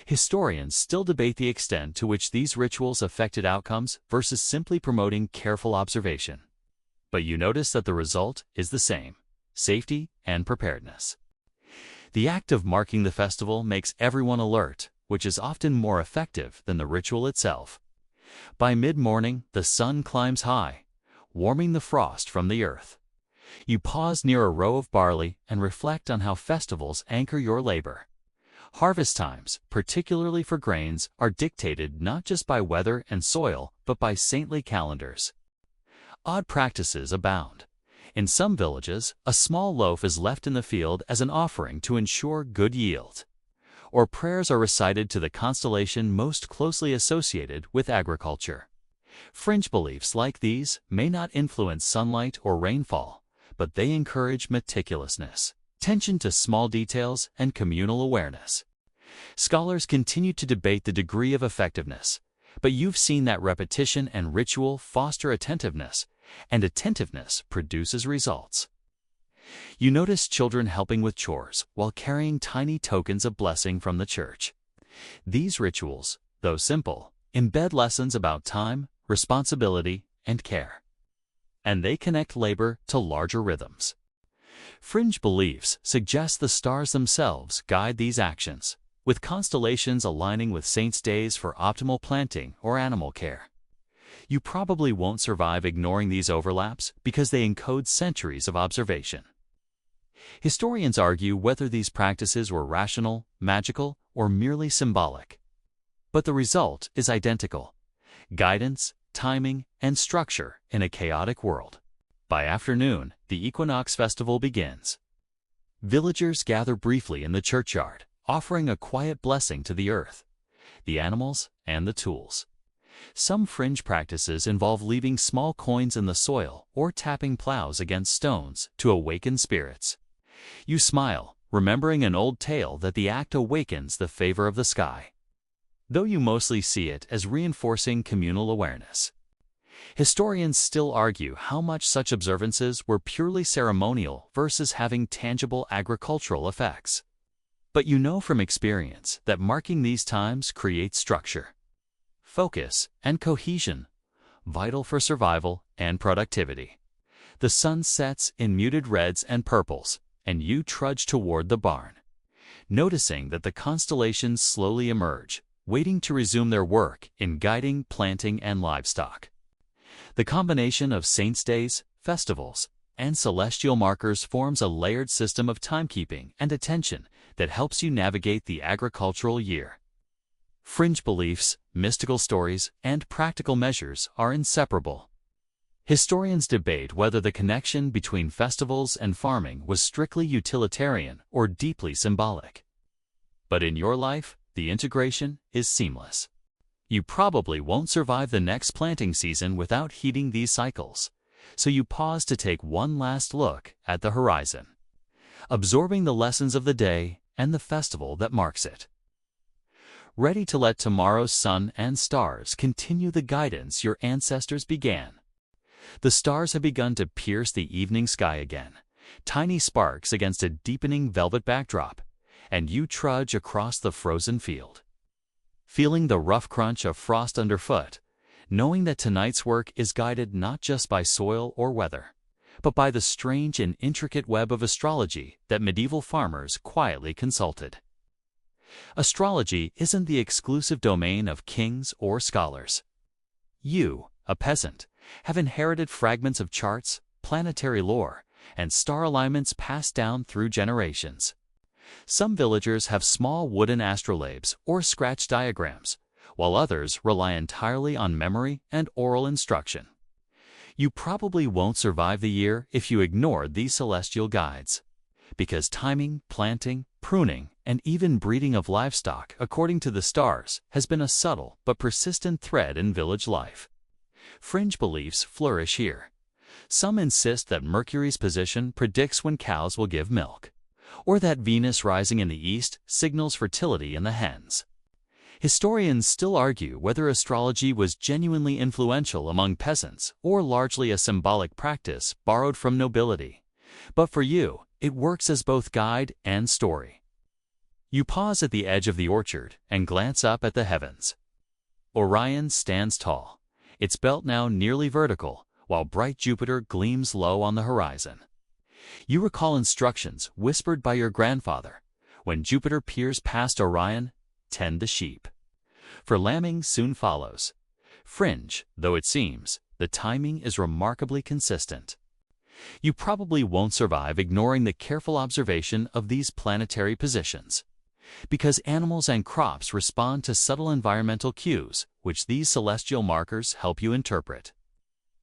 Historians still debate the extent to which these rituals affected outcomes versus simply promoting careful observation. But you notice that the result is the same: safety and preparedness. The act of marking the festival makes everyone alert, which is often more effective than the ritual itself. By mid-morning, the sun climbs high, warming the frost from the earth. You pause near a row of barley and reflect on how festivals anchor your labor. Harvest times, particularly for grains, are dictated not just by weather and soil, but by saintly calendars. Odd practices abound. In some villages, a small loaf is left in the field as an offering to ensure good yield, or prayers are recited to the constellation most closely associated with agriculture. Fringe beliefs like these may not influence sunlight or rainfall, but they encourage meticulousness, attention to small details, and communal awareness. Scholars continue to debate the degree of effectiveness, but you've seen that repetition and ritual foster attentiveness, and attentiveness produces results. You notice children helping with chores while carrying tiny tokens of blessing from the church. These rituals, though simple, embed lessons about time, responsibility, and care. And they connect labor to larger rhythms. Fringe beliefs suggest the stars themselves guide these actions, with constellations aligning with saints' days for optimal planting or animal care. You probably won't survive ignoring these overlaps because they encode centuries of observation. Historians argue whether these practices were rational, magical, or merely symbolic. But the result is identical: guidance, timing, and structure in a chaotic world. By afternoon, the equinox festival begins. Villagers gather briefly in the churchyard, offering a quiet blessing to the earth, the animals, and the tools. Some fringe practices involve leaving small coins in the soil or tapping plows against stones to awaken spirits. You smile, remembering an old tale that the act awakens the favor of the sky, though you mostly see it as reinforcing communal awareness. Historians still argue how much such observances were purely ceremonial versus having tangible agricultural effects. But you know from experience that marking these times creates structure, focus, and cohesion, vital for survival and productivity. The sun sets in muted reds and purples, and you trudge toward the barn, noticing that the constellations slowly emerge, waiting to resume their work in guiding, planting, and livestock. The combination of saints' days, festivals, and celestial markers forms a layered system of timekeeping and attention that helps you navigate the agricultural year. Fringe beliefs, mystical stories, and practical measures are inseparable. Historians debate whether the connection between festivals and farming was strictly utilitarian or deeply symbolic. But in your life, the integration is seamless. You probably won't survive the next planting season without heeding these cycles, so you pause to take one last look at the horizon, absorbing the lessons of the day and the festival that marks it. Ready to let tomorrow's sun and stars continue the guidance your ancestors began. The stars have begun to pierce the evening sky again, tiny sparks against a deepening velvet backdrop, and you trudge across the frozen field, feeling the rough crunch of frost underfoot, knowing that tonight's work is guided not just by soil or weather, but by the strange and intricate web of astrology that medieval farmers quietly consulted. Astrology isn't the exclusive domain of kings or scholars. You, a peasant, have inherited fragments of charts, planetary lore, and star alignments passed down through generations. Some villagers have small wooden astrolabes or scratch diagrams, while others rely entirely on memory and oral instruction. You probably won't survive the year if you ignore these celestial guides, because timing, planting, pruning, and even breeding of livestock according to the stars has been a subtle but persistent thread in village life. Fringe beliefs flourish here. Some insist that Mercury's position predicts when cows will give milk, or that Venus rising in the east signals fertility in the hens. Historians still argue whether astrology was genuinely influential among peasants or largely a symbolic practice borrowed from nobility. But for you, it works as both guide and story. You pause at the edge of the orchard and glance up at the heavens. Orion stands tall, its belt now nearly vertical, while bright Jupiter gleams low on the horizon. You recall instructions whispered by your grandfather: when Jupiter peers past Orion, tend the sheep, for lambing soon follows. Fringe, though it seems, the timing is remarkably consistent. You probably won't survive ignoring the careful observation of these planetary positions, because animals and crops respond to subtle environmental cues which these celestial markers help you interpret.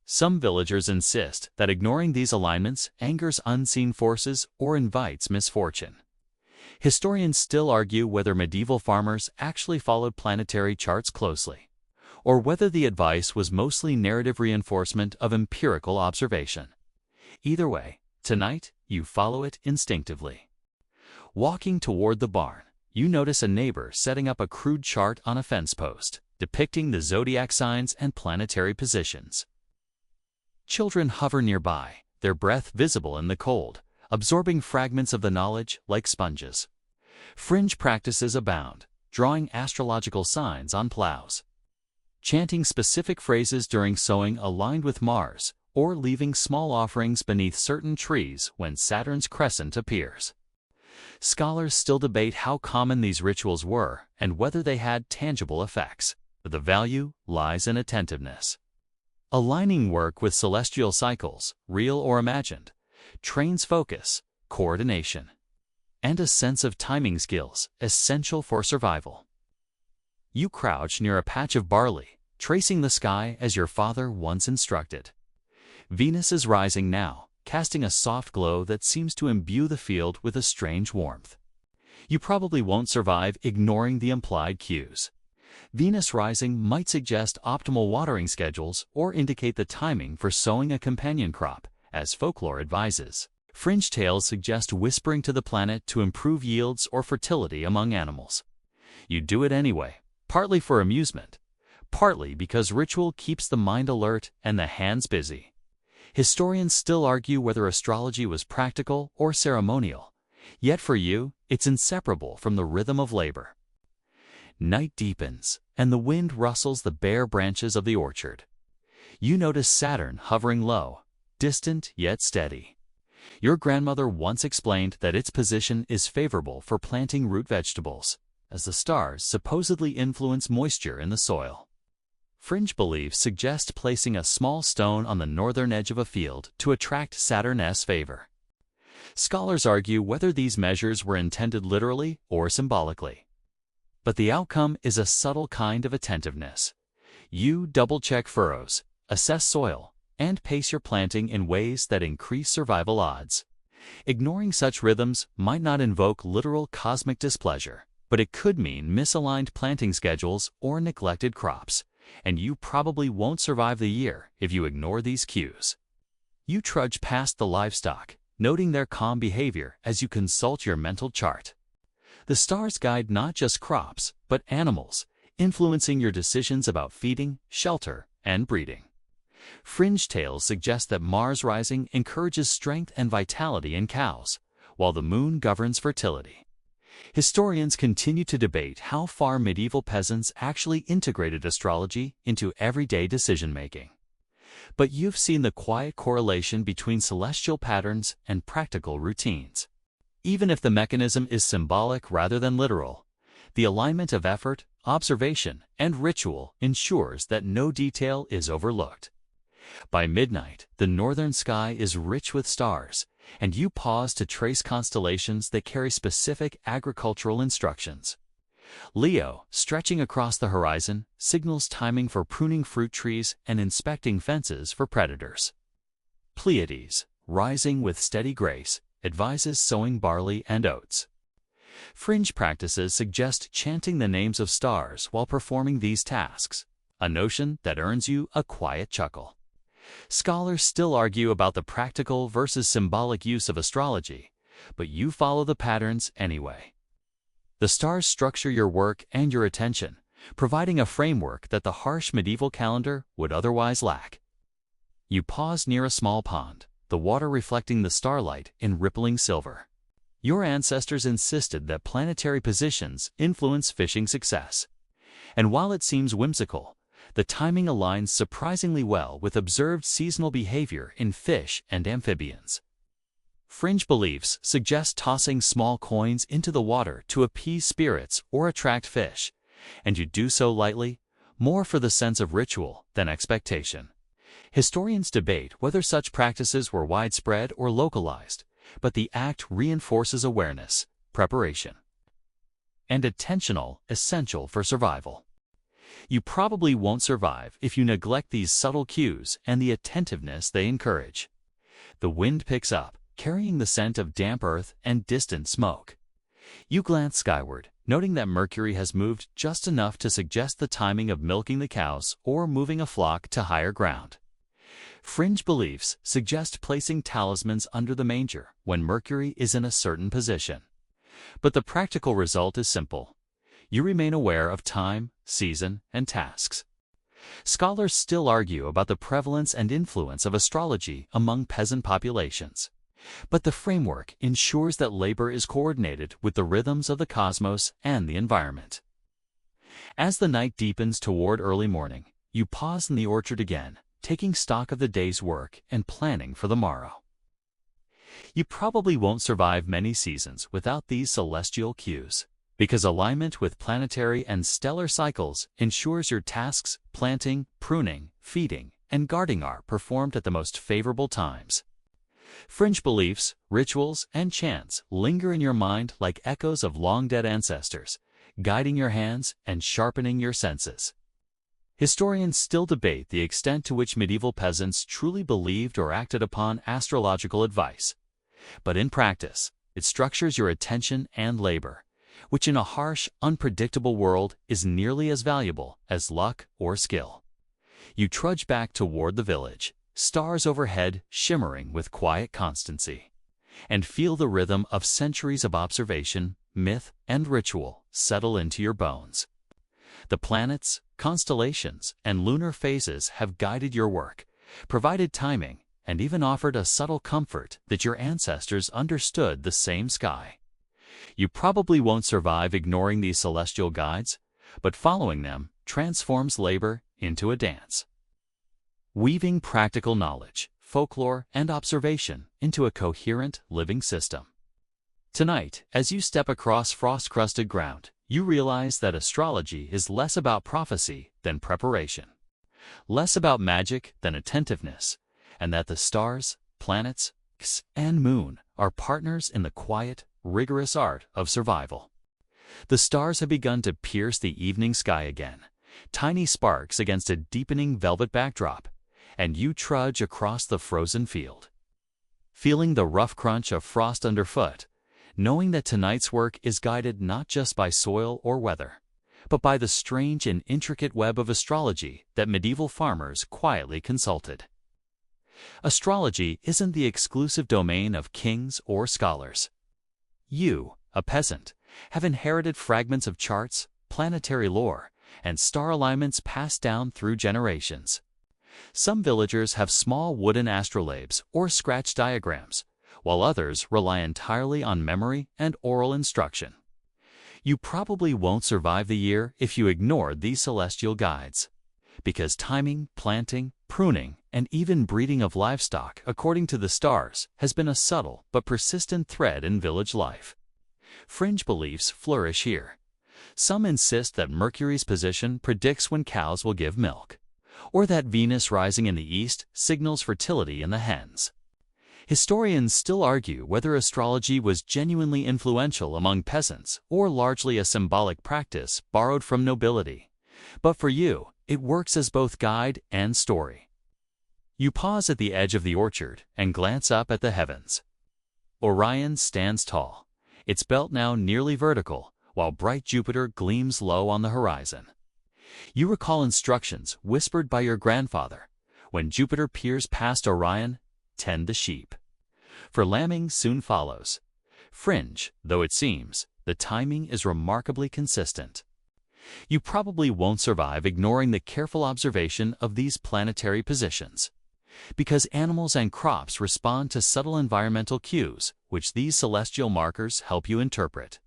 Some villagers insist that ignoring these alignments angers unseen forces or invites misfortune. Historians still argue whether medieval farmers actually followed planetary charts closely, or whether the advice was mostly narrative reinforcement of empirical observation. Either way, tonight you follow it instinctively. Walking toward the barn, you notice a neighbor setting up a crude chart on a fence post, depicting the zodiac signs and planetary positions. Children hover nearby, their breath visible in the cold, absorbing fragments of the knowledge like sponges. Fringe practices abound, drawing astrological signs on plows, chanting specific phrases during sowing aligned with Mars, or leaving small offerings beneath certain trees when Saturn's crescent appears. Scholars still debate how common these rituals were and whether they had tangible effects, but the value lies in attentiveness. Aligning work with celestial cycles, real or imagined, trains focus, coordination, and a sense of timing skills essential for survival. You crouch near a patch of barley, tracing the sky as your father once instructed. Venus is rising now, casting a soft glow that seems to imbue the field with a strange warmth. You probably won't survive ignoring the implied cues. Venus rising might suggest optimal watering schedules or indicate the timing for sowing a companion crop, as folklore advises. Fringe tales suggest whispering to the planet to improve yields or fertility among animals. You do it anyway, partly for amusement, partly because ritual keeps the mind alert and the hands busy. Historians still argue whether astrology was practical or ceremonial, yet for you, it's inseparable from the rhythm of labor. Night deepens, and the wind rustles the bare branches of the orchard. You notice Saturn hovering low, distant yet steady. Your grandmother once explained that its position is favorable for planting root vegetables, as the stars supposedly influence moisture in the soil. Fringe beliefs suggest placing a small stone on the northern edge of a field to attract Saturn's favor. Scholars argue whether these measures were intended literally or symbolically. But the outcome is a subtle kind of attentiveness. You double-check furrows, assess soil, and pace your planting in ways that increase survival odds. Ignoring such rhythms might not invoke literal cosmic displeasure, but it could mean misaligned planting schedules or neglected crops, and you probably won't survive the year if you ignore these cues. You trudge past the livestock, noting their calm behavior as you consult your mental chart. The stars guide not just crops, but animals, influencing your decisions about feeding, shelter, and breeding. Fringe tales suggest that Mars rising encourages strength and vitality in cows, while the moon governs fertility. Historians continue to debate how far medieval peasants actually integrated astrology into everyday decision-making. But you've seen the quiet correlation between celestial patterns and practical routines. Even if the mechanism is symbolic rather than literal, the alignment of effort, observation, and ritual ensures that no detail is overlooked. By midnight, the northern sky is rich with stars, and you pause to trace constellations that carry specific agricultural instructions. Leo, stretching across the horizon, signals timing for pruning fruit trees and inspecting fences for predators. Pleiades, rising with steady grace, advises sowing barley and oats. Fringe practices suggest chanting the names of stars while performing these tasks, a notion that earns you a quiet chuckle. Scholars still argue about the practical versus symbolic use of astrology, but you follow the patterns anyway. The stars structure your work and your attention, providing a framework that the harsh medieval calendar would otherwise lack. You pause near a small pond, the water reflecting the starlight in rippling silver. Your ancestors insisted that planetary positions influence fishing success. And while it seems whimsical, the timing aligns surprisingly well with observed seasonal behavior in fish and amphibians. Fringe beliefs suggest tossing small coins into the water to appease spirits or attract fish, and you do so lightly, more for the sense of ritual than expectation. Historians debate whether such practices were widespread or localized, but the act reinforces awareness, preparation, and attentional essential for survival. You probably won't survive if you neglect these subtle cues and the attentiveness they encourage. The wind picks up, carrying the scent of damp earth and distant smoke. You glance skyward, noting that Mercury has moved just enough to suggest the timing of milking the cows or moving a flock to higher ground. Fringe beliefs suggest placing talismans under the manger when Mercury is in a certain position. But the practical result is simple. You remain aware of time, season, and tasks. Scholars still argue about the prevalence and influence of astrology among peasant populations. But the framework ensures that labor is coordinated with the rhythms of the cosmos and the environment. As the night deepens toward early morning, you pause in the orchard again, taking stock of the day's work and planning for the morrow. You probably won't survive many seasons without these celestial cues, because alignment with planetary and stellar cycles ensures your tasks, planting, pruning, feeding, and guarding are performed at the most favorable times. Fringe beliefs, rituals, and chants linger in your mind like echoes of long-dead ancestors, guiding your hands and sharpening your senses. Historians still debate the extent to which medieval peasants truly believed or acted upon astrological advice. But in practice, it structures your attention and labor, which in a harsh, unpredictable world is nearly as valuable as luck or skill. You trudge back toward the village, stars overhead shimmering with quiet constancy, and feel the rhythm of centuries of observation, myth, and ritual settle into your bones. The planets, constellations, and lunar phases have guided your work, provided timing, and even offered a subtle comfort that your ancestors understood the same sky. You probably won't survive ignoring these celestial guides, but following them transforms labor into a dance. Weaving practical knowledge, folklore, and observation into a coherent living system. Tonight, as you step across frost-crusted ground, you realize that astrology is less about prophecy than preparation, less about magic than attentiveness, and that the stars, planets, and moon are partners in the quiet, rigorous art of survival. The stars have begun to pierce the evening sky again, tiny sparks against a deepening velvet backdrop, and you trudge across the frozen field, feeling the rough crunch of frost underfoot, knowing that tonight's work is guided not just by soil or weather, but by the strange and intricate web of astrology that medieval farmers quietly consulted. Astrology isn't the exclusive domain of kings or scholars. You, a peasant, have inherited fragments of charts, planetary lore, and star alignments passed down through generations. Some villagers have small wooden astrolabes or scratch diagrams, while others rely entirely on memory and oral instruction. You probably won't survive the year if you ignore these celestial guides, because timing, planting, pruning, and even breeding of livestock according to the stars has been a subtle but persistent thread in village life. Fringe beliefs flourish here. Some insist that Mercury's position predicts when cows will give milk, or that Venus rising in the east signals fertility in the hens. Historians still argue whether astrology was genuinely influential among peasants or largely a symbolic practice borrowed from nobility. But for you, it works as both guide and story. You pause at the edge of the orchard and glance up at the heavens. Orion stands tall, its belt now nearly vertical, while bright Jupiter gleams low on the horizon. You recall instructions whispered by your grandfather: when Jupiter peers past Orion, tend the sheep, for lambing soon follows. Fringe, though it seems, the timing is remarkably consistent. You probably won't survive ignoring the careful observation of these planetary positions, because animals and crops respond to subtle environmental cues which these celestial markers help you interpret.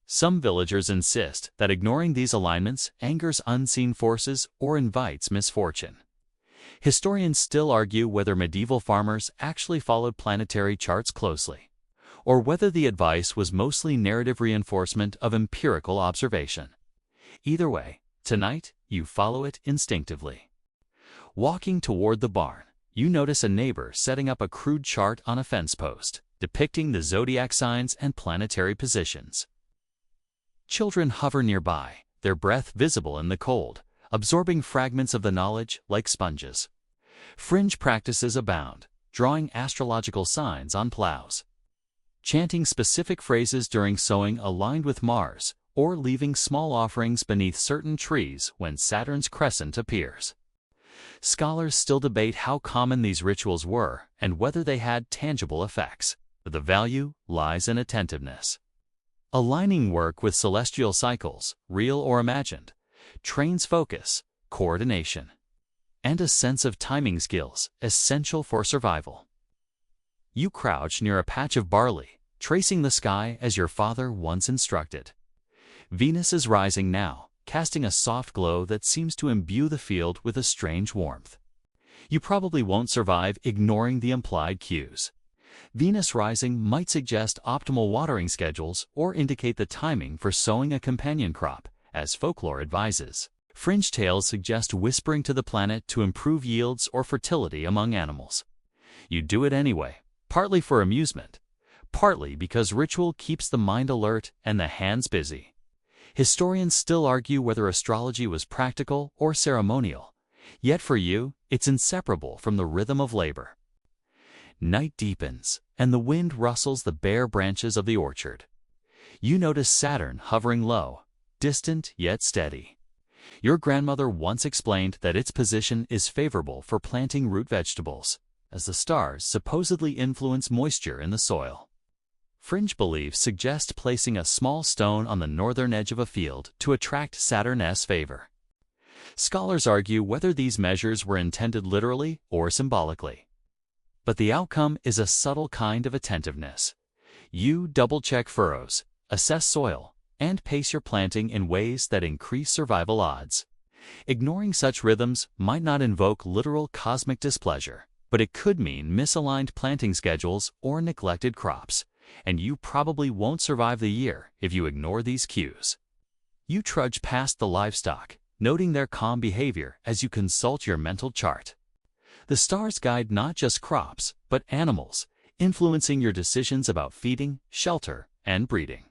Some villagers insist that ignoring these alignments angers unseen forces or invites misfortune. Historians still argue whether medieval farmers actually followed planetary charts closely, or whether the advice was mostly narrative reinforcement of empirical observation. Either way, tonight you follow it instinctively. Walking toward the barn, you notice a neighbor setting up a crude chart on a fence post, depicting the zodiac signs and planetary positions. Children hover nearby, their breath visible in the cold, absorbing fragments of the knowledge like sponges. Fringe practices abound, drawing astrological signs on plows, chanting specific phrases during sowing aligned with Mars, or leaving small offerings beneath certain trees when Saturn's crescent appears. Scholars still debate how common these rituals were and whether they had tangible effects, but the value lies in attentiveness. Aligning work with celestial cycles, real or imagined, trains focus, coordination, and a sense of timing skills essential for survival. You crouch near a patch of barley, tracing the sky as your father once instructed. Venus is rising now, casting a soft glow that seems to imbue the field with a strange warmth. You probably won't survive ignoring the implied cues. Venus rising might suggest optimal watering schedules or indicate the timing for sowing a companion crop, as folklore advises. Fringe tales suggest whispering to the planet to improve yields or fertility among animals. You do it anyway, partly for amusement, partly because ritual keeps the mind alert and the hands busy. Historians still argue whether astrology was practical or ceremonial, yet for you, it's inseparable from the rhythm of labor. Night deepens, and the wind rustles the bare branches of the orchard. You notice Saturn hovering low, distant yet steady. Your grandmother once explained that its position is favorable for planting root vegetables, as the stars supposedly influence moisture in the soil. Fringe beliefs suggest placing a small stone on the northern edge of a field to attract Saturn's favor. Scholars argue whether these measures were intended literally or symbolically. But the outcome is a subtle kind of attentiveness. You double-check furrows, assess soil, and pace your planting in ways that increase survival odds. Ignoring such rhythms might not invoke literal cosmic displeasure, but it could mean misaligned planting schedules or neglected crops, and you probably won't survive the year if you ignore these cues. You trudge past the livestock, noting their calm behavior as you consult your mental chart. The stars guide not just crops, but animals, influencing your decisions about feeding, shelter, and breeding.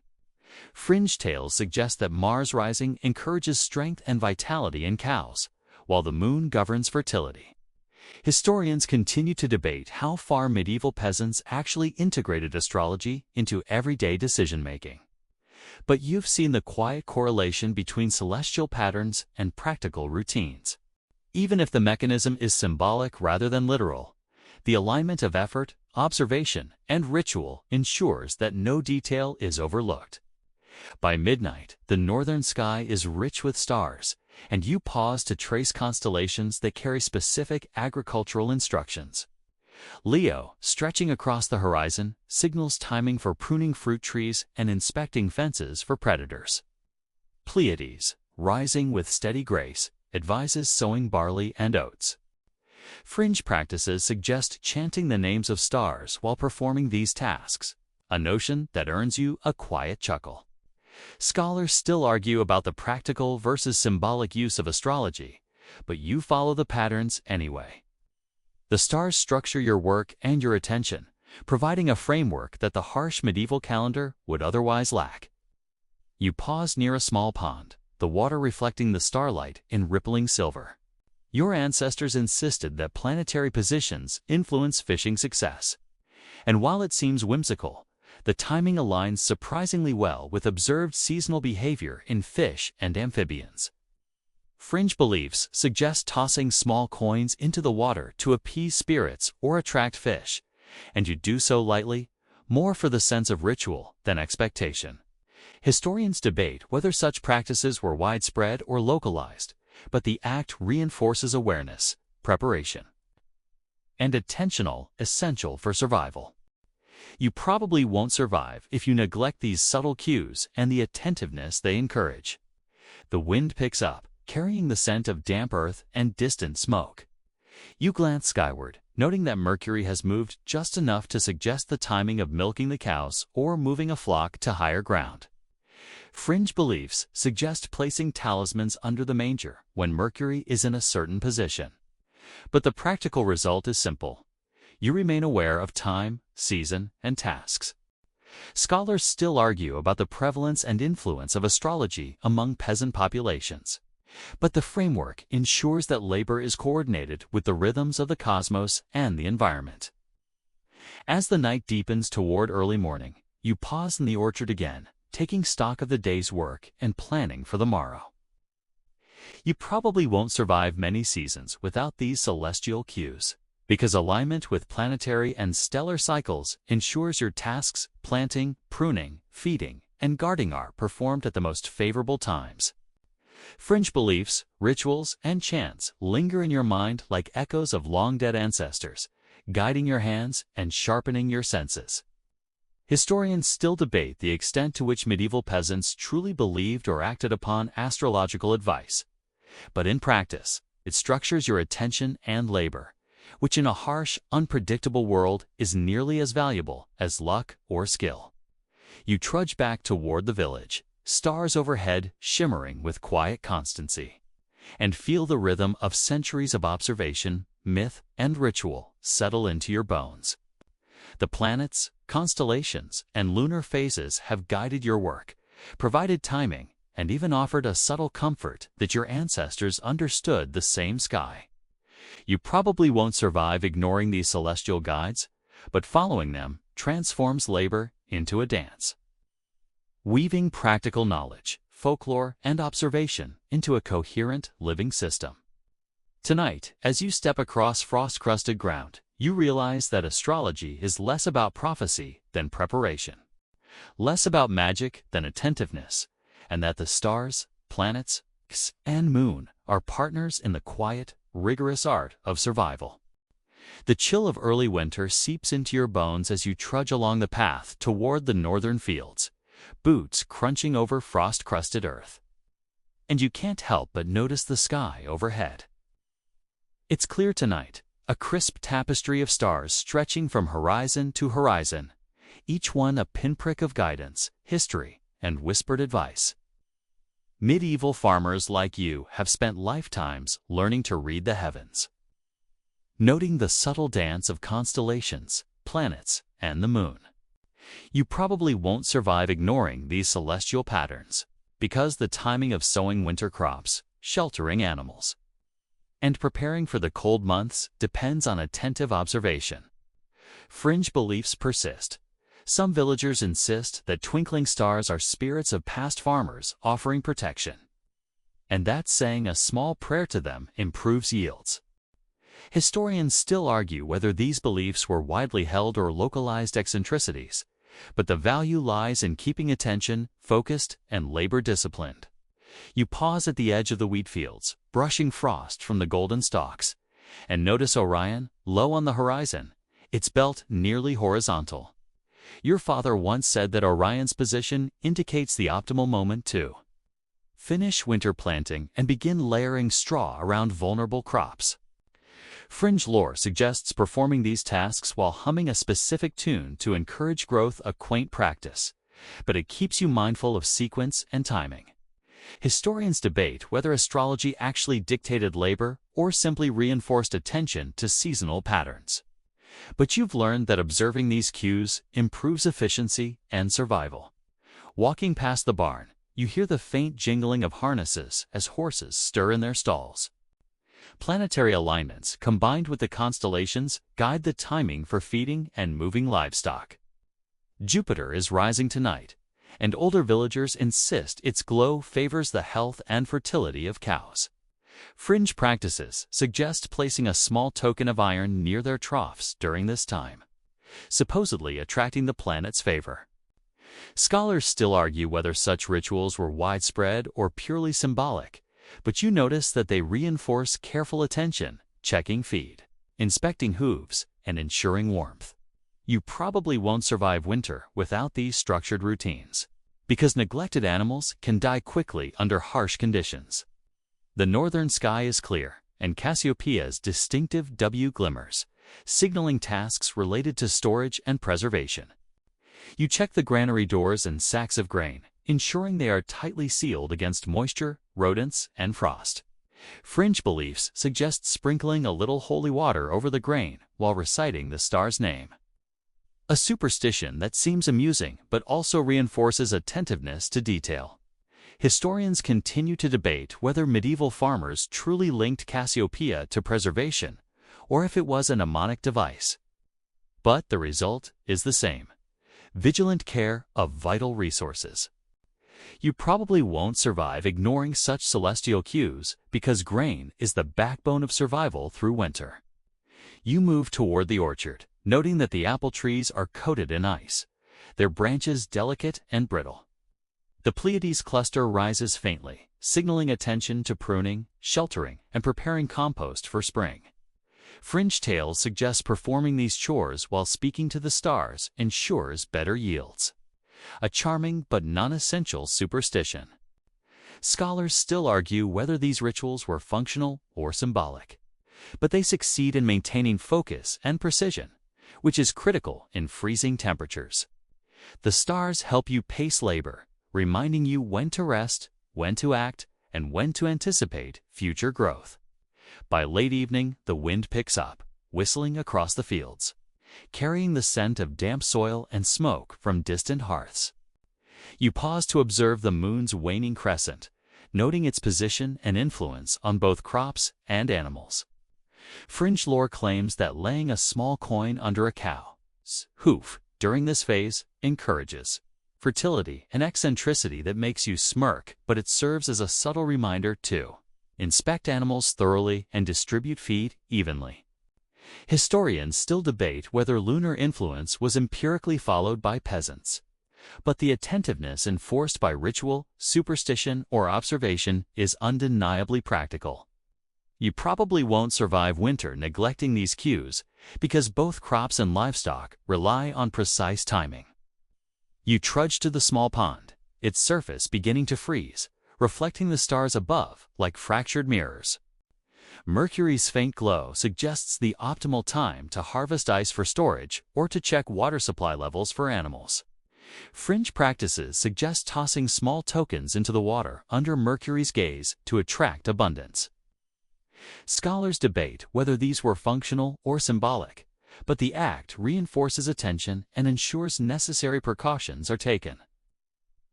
Fringe tales suggest that Mars rising encourages strength and vitality in cows, while the moon governs fertility. Historians continue to debate how far medieval peasants actually integrated astrology into everyday decision-making. But you've seen the quiet correlation between celestial patterns and practical routines. Even if the mechanism is symbolic rather than literal, the alignment of effort, observation, and ritual ensures that no detail is overlooked. By midnight, the northern sky is rich with stars, and you pause to trace constellations that carry specific agricultural instructions. Leo, stretching across the horizon, signals timing for pruning fruit trees and inspecting fences for predators. Pleiades, rising with steady grace, advises sowing barley and oats. Fringe practices suggest chanting the names of stars while performing these tasks, a notion that earns you a quiet chuckle. Scholars still argue about the practical versus symbolic use of astrology, but you follow the patterns anyway. The stars structure your work and your attention, providing a framework that the harsh medieval calendar would otherwise lack. You pause near a small pond, the water reflecting the starlight in rippling silver. Your ancestors insisted that planetary positions influence fishing success. And while it seems whimsical, the timing aligns surprisingly well with observed seasonal behavior in fish and amphibians. Fringe beliefs suggest tossing small coins into the water to appease spirits or attract fish, and you do so lightly, more for the sense of ritual than expectation. Historians debate whether such practices were widespread or localized, but the act reinforces awareness, preparation, and attentional essential for survival. You probably won't survive if you neglect these subtle cues and the attentiveness they encourage. The wind picks up, carrying the scent of damp earth and distant smoke. You glance skyward, noting that Mercury has moved just enough to suggest the timing of milking the cows or moving a flock to higher ground. Fringe beliefs suggest placing talismans under the manger when Mercury is in a certain position. But the practical result is simple. You remain aware of time, season, and tasks. Scholars still argue about the prevalence and influence of astrology among peasant populations. But the framework ensures that labor is coordinated with the rhythms of the cosmos and the environment. As the night deepens toward early morning, you pause in the orchard again, taking stock of the day's work and planning for the morrow. You probably won't survive many seasons without these celestial cues, because alignment with planetary and stellar cycles ensures your tasks, planting, pruning, feeding, and guarding are performed at the most favorable times. Fringe beliefs, rituals, and chants linger in your mind like echoes of long-dead ancestors, guiding your hands and sharpening your senses. Historians still debate the extent to which medieval peasants truly believed or acted upon astrological advice. But in practice, it structures your attention and labor, which in a harsh, unpredictable world is nearly as valuable as luck or skill. You trudge back toward the village, stars overhead shimmering with quiet constancy, and feel the rhythm of centuries of observation, myth, and ritual settle into your bones. The planets, constellations, and lunar phases have guided your work, provided timing, and even offered a subtle comfort that your ancestors understood the same sky. You probably won't survive ignoring these celestial guides, but following them transforms labor into a dance. Weaving practical knowledge, folklore, and observation into a coherent living system. Tonight, as you step across frost-crusted ground, you realize that astrology is less about prophecy than preparation, less about magic than attentiveness, and that the stars, planets, and moon are partners in the quiet, rigorous art of survival. The chill of early winter seeps into your bones as you trudge along the path toward the northern fields, boots crunching over frost-crusted earth. And you can't help but notice the sky overhead. It's clear tonight, a crisp tapestry of stars stretching from horizon to horizon, each one a pinprick of guidance, history, and whispered advice. Medieval farmers like you have spent lifetimes learning to read the heavens, noting the subtle dance of constellations, planets, and the moon. You probably won't survive ignoring these celestial patterns, because the timing of sowing winter crops, sheltering animals, and preparing for the cold months depends on attentive observation. Fringe beliefs persist. Some villagers insist that twinkling stars are spirits of past farmers offering protection, and that saying a small prayer to them improves yields. Historians still argue whether these beliefs were widely held or localized eccentricities, but the value lies in keeping attention focused and labor disciplined. You pause at the edge of the wheat fields, brushing frost from the golden stalks, and notice Orion, low on the horizon, its belt nearly horizontal. Your father once said that Orion's position indicates the optimal moment to finish winter planting and begin layering straw around vulnerable crops. Fringe lore suggests performing these tasks while humming a specific tune to encourage growth, a quaint practice, but it keeps you mindful of sequence and timing. Historians debate whether astrology actually dictated labor or simply reinforced attention to seasonal patterns. But you've learned that observing these cues improves efficiency and survival. Walking past the barn, you hear the faint jingling of harnesses as horses stir in their stalls. Planetary alignments combined with the constellations guide the timing for feeding and moving livestock. Jupiter is rising tonight, and older villagers insist its glow favors the health and fertility of cows. Fringe practices suggest placing a small token of iron near their troughs during this time, supposedly attracting the planet's favor. Scholars still argue whether such rituals were widespread or purely symbolic, but you notice that they reinforce careful attention, checking feed, inspecting hooves, and ensuring warmth. You probably won't survive winter without these structured routines, because neglected animals can die quickly under harsh conditions. The northern sky is clear, and Cassiopeia's distinctive W glimmers, signaling tasks related to storage and preservation. You check the granary doors and sacks of grain, ensuring they are tightly sealed against moisture, rodents, and frost. Fringe beliefs suggest sprinkling a little holy water over the grain while reciting the star's name. A superstition that seems amusing but also reinforces attentiveness to detail. Historians continue to debate whether medieval farmers truly linked Cassiopeia to preservation, or if it was a mnemonic device. But the result is the same: vigilant care of vital resources. You probably won't survive ignoring such celestial cues because grain is the backbone of survival through winter. You move toward the orchard, noting that the apple trees are coated in ice, their branches delicate and brittle. The Pleiades cluster rises faintly, signaling attention to pruning, sheltering, and preparing compost for spring. Fringe tails suggest performing these chores while speaking to the stars ensures better yields. A charming but non-essential superstition. Scholars still argue whether these rituals were functional or symbolic, but they succeed in maintaining focus and precision, which is critical in freezing temperatures. The stars help you pace labor, reminding you when to rest, when to act, and when to anticipate future growth. By late evening, the wind picks up, whistling across the fields, carrying the scent of damp soil and smoke from distant hearths. You pause to observe the moon's waning crescent, noting its position and influence on both crops and animals. Fringe lore claims that laying a small coin under a cow's hoof during this phase encourages fertility and eccentricity that makes you smirk, but it serves as a subtle reminder to inspect animals thoroughly and distribute feed evenly. Historians still debate whether lunar influence was empirically followed by peasants, but the attentiveness enforced by ritual, superstition, or observation is undeniably practical. You probably won't survive winter neglecting these cues because both crops and livestock rely on precise timing. You trudge to the small pond, its surface beginning to freeze, reflecting the stars above like fractured mirrors. Mercury's faint glow suggests the optimal time to harvest ice for storage or to check water supply levels for animals. Fringe practices suggest tossing small tokens into the water under Mercury's gaze to attract abundance. Scholars debate whether these were functional or symbolic, but the act reinforces attention and ensures necessary precautions are taken.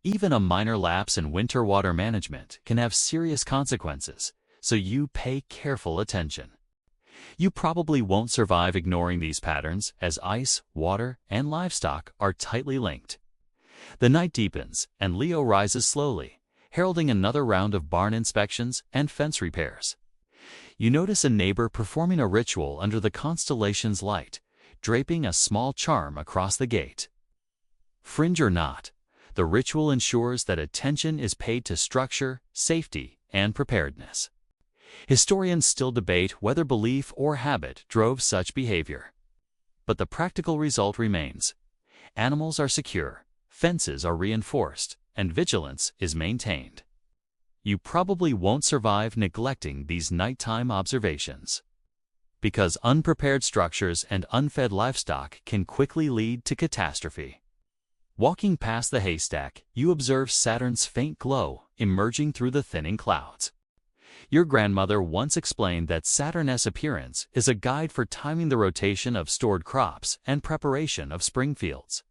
Even a minor lapse in winter water management can have serious consequences, so you pay careful attention. You probably won't survive ignoring these patterns as ice, water, and livestock are tightly linked. The night deepens and Leo rises slowly, heralding another round of barn inspections and fence repairs. You notice a neighbor performing a ritual under the constellation's light, draping a small charm across the gate. Fringe or not, the ritual ensures that attention is paid to structure, safety, and preparedness. Historians still debate whether belief or habit drove such behavior. But the practical result remains. Animals are secure, fences are reinforced, and vigilance is maintained. You probably won't survive neglecting these nighttime observations, because unprepared structures and unfed livestock can quickly lead to catastrophe. Walking past the haystack, you observe Saturn's faint glow emerging through the thinning clouds. Your grandmother once explained that Saturn's appearance is a guide for timing the rotation of stored crops and preparation of spring fields.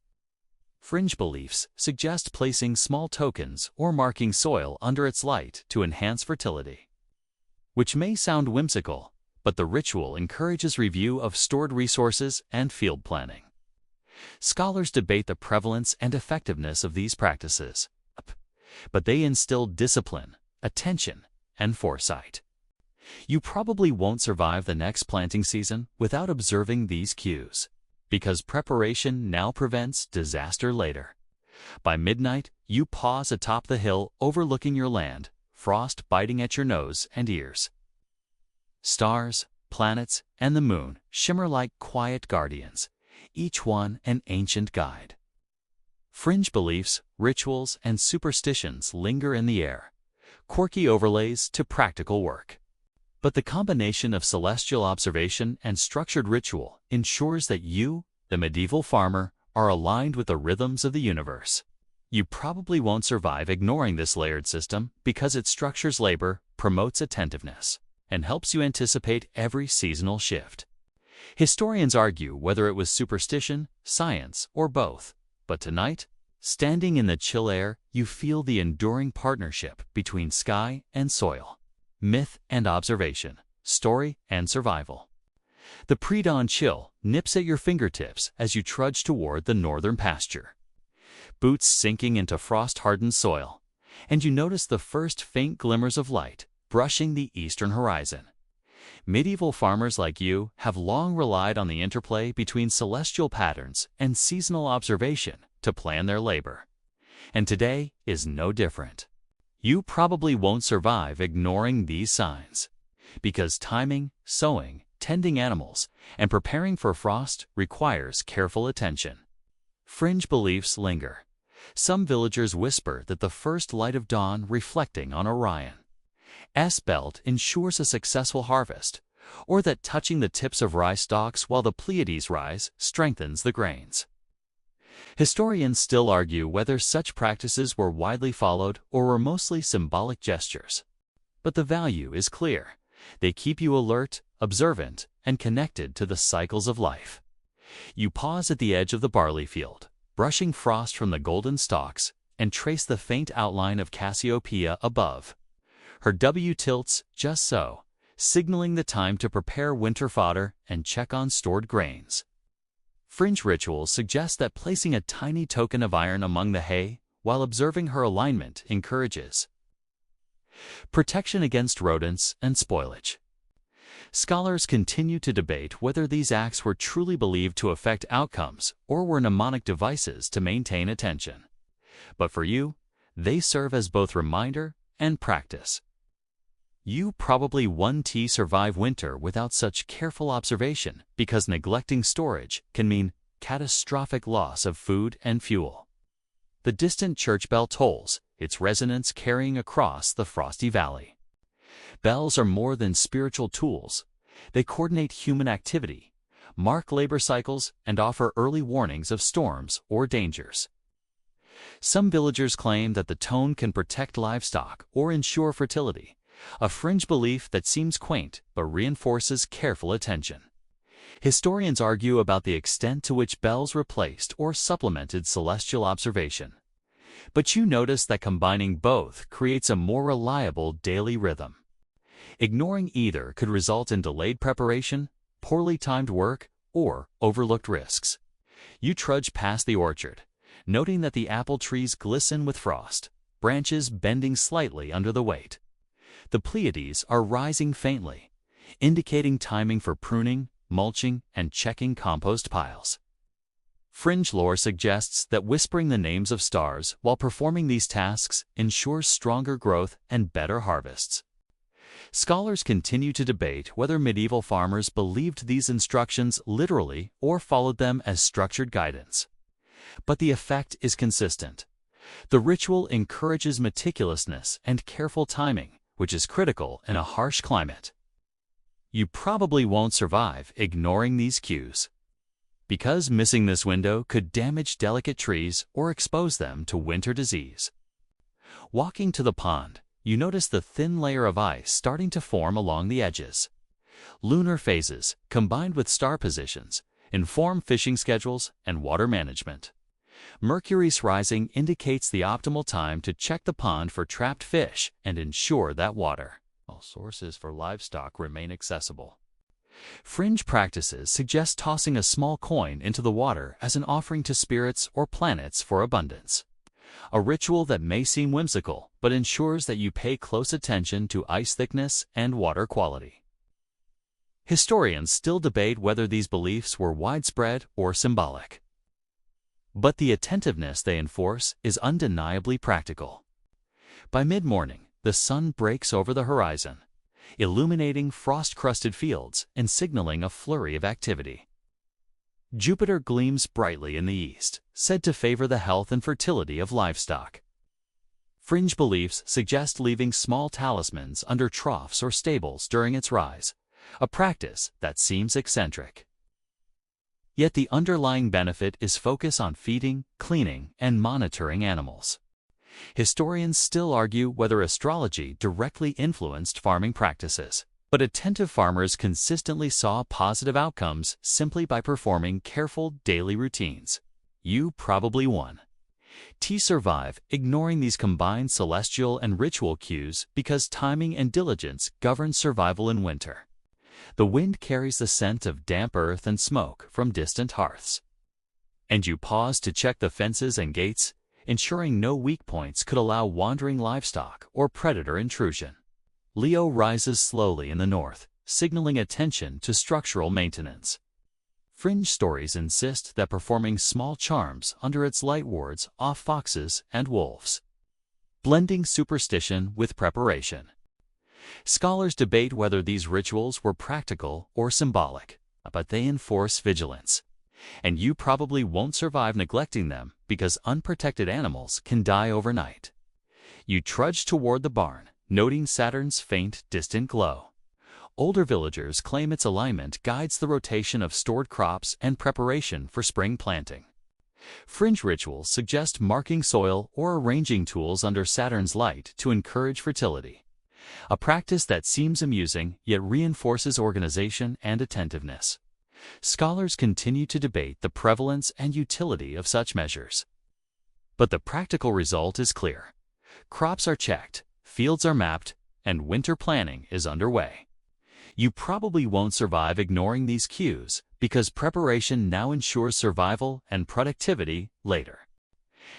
Fringe beliefs suggest placing small tokens or marking soil under its light to enhance fertility. Which may sound whimsical, but the ritual encourages review of stored resources and field planning. Scholars debate the prevalence and effectiveness of these practices, but they instill discipline, attention, and foresight. You probably won't survive the next planting season without observing these cues, because preparation now prevents disaster later. By midnight, you pause atop the hill overlooking your land, frost biting at your nose and ears. Stars, planets, and the moon shimmer like quiet guardians, each one an ancient guide. Fringe beliefs, rituals, and superstitions linger in the air, quirky overlays to practical work. But the combination of celestial observation and structured ritual ensures that you, the medieval farmer, are aligned with the rhythms of the universe. You probably won't survive ignoring this layered system because it structures labor, promotes attentiveness, and helps you anticipate every seasonal shift. Historians argue whether it was superstition, science, or both, but tonight, standing in the chill air, you feel the enduring partnership between sky and soil, myth and observation, story and survival. The pre-dawn chill nips at your fingertips as you trudge toward the northern pasture. Boots sinking into frost-hardened soil, and you notice the first faint glimmers of light brushing the eastern horizon. Medieval farmers like you have long relied on the interplay between celestial patterns and seasonal observation to plan their labor. And today is no different. You probably won't survive ignoring these signs, because timing, sowing, tending animals, and preparing for frost requires careful attention. Fringe beliefs linger. Some villagers whisper that the first light of dawn reflecting on Orion's belt ensures a successful harvest, or that touching the tips of rye stalks while the Pleiades rise strengthens the grains. Historians still argue whether such practices were widely followed or were mostly symbolic gestures. But the value is clear. They keep you alert, observant, and connected to the cycles of life. You pause at the edge of the barley field, brushing frost from the golden stalks, and trace the faint outline of Cassiopeia above. Her W tilts just so, signaling the time to prepare winter fodder and check on stored grains. Fringe rituals suggest that placing a tiny token of iron among the hay while observing her alignment encourages protection against rodents and spoilage. Scholars continue to debate whether these acts were truly believed to affect outcomes or were mnemonic devices to maintain attention. But for you, they serve as both reminder and practice. You probably won't survive winter without such careful observation, because neglecting storage can mean catastrophic loss of food and fuel. The distant church bell tolls, its resonance carrying across the frosty valley. Bells are more than spiritual tools. They coordinate human activity, mark labor cycles, and offer early warnings of storms or dangers. Some villagers claim that the tone can protect livestock or ensure fertility, a fringe belief that seems quaint but reinforces careful attention. Historians argue about the extent to which bells replaced or supplemented celestial observation. But you notice that combining both creates a more reliable daily rhythm. Ignoring either could result in delayed preparation, poorly timed work, or overlooked risks. You trudge past the orchard, noting that the apple trees glisten with frost, branches bending slightly under the weight. The Pleiades are rising faintly, indicating timing for pruning, mulching, and checking compost piles. Fringe lore suggests that whispering the names of stars while performing these tasks ensures stronger growth and better harvests. Scholars continue to debate whether medieval farmers believed these instructions literally or followed them as structured guidance. But the effect is consistent. The ritual encourages meticulousness and careful timing, which is critical in a harsh climate. You probably won't survive ignoring these cues, because missing this window could damage delicate trees or expose them to winter disease. Walking to the pond, you notice the thin layer of ice starting to form along the edges. Lunar phases, combined with star positions, inform fishing schedules and water management. Mercury's rising indicates the optimal time to check the pond for trapped fish and ensure that water sources for livestock remain accessible. Fringe practices suggest tossing a small coin into the water as an offering to spirits or planets for abundance. A ritual that may seem whimsical, but ensures that you pay close attention to ice thickness and water quality. Historians still debate whether these beliefs were widespread or symbolic. But the attentiveness they enforce is undeniably practical. By mid-morning, the sun breaks over the horizon, illuminating frost-crusted fields and signaling a flurry of activity. Jupiter gleams brightly in the east, said to favor the health and fertility of livestock. Fringe beliefs suggest leaving small talismans under troughs or stables during its rise, a practice that seems eccentric. Yet the underlying benefit is focus on feeding, cleaning, and monitoring animals. Historians still argue whether astrology directly influenced farming practices, but attentive farmers consistently saw positive outcomes simply by performing careful daily routines. You probably won. Survive ignoring these combined celestial and ritual cues because timing and diligence govern survival in winter. The wind carries the scent of damp earth and smoke from distant hearths. And you pause to check the fences and gates, ensuring no weak points could allow wandering livestock or predator intrusion. Leo rises slowly in the north, signaling attention to structural maintenance. Fringe stories insist that performing small charms under its light wards off foxes and wolves. Blending superstition with preparation. Scholars debate whether these rituals were practical or symbolic, but they enforce vigilance. And you probably won't survive neglecting them because unprotected animals can die overnight. You trudge toward the barn, noting Saturn's faint, distant glow. Older villagers claim its alignment guides the rotation of stored crops and preparation for spring planting. Fringe rituals suggest marking soil or arranging tools under Saturn's light to encourage fertility, a practice that seems amusing yet reinforces organization and attentiveness. Scholars continue to debate the prevalence and utility of such measures. But the practical result is clear. Crops are checked, fields are mapped, and winter planning is underway. You probably won't survive ignoring these cues because preparation now ensures survival and productivity later.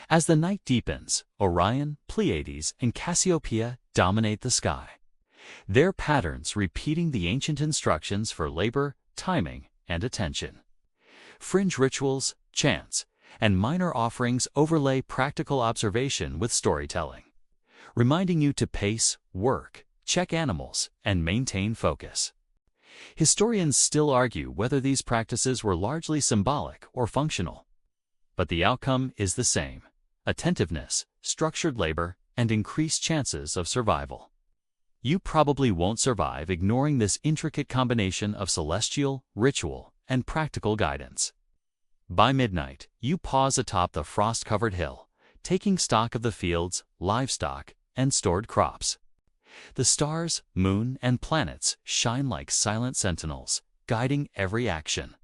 As the night deepens, Orion, Pleiades, and Cassiopeia dominate the sky, their patterns repeating the ancient instructions for labor, timing, and attention. Fringe rituals, chants, and minor offerings overlay practical observation with storytelling, reminding you to pace, work, check animals, and maintain focus. Historians still argue whether these practices were largely symbolic or functional, but the outcome is the same: attentiveness, structured labor, and increased chances of survival. You probably won't survive ignoring this intricate combination of celestial, ritual, and practical guidance. By midnight, you pause atop the frost-covered hill, taking stock of the fields, livestock, and stored crops. The stars, moon, and planets shine like silent sentinels, guiding every action.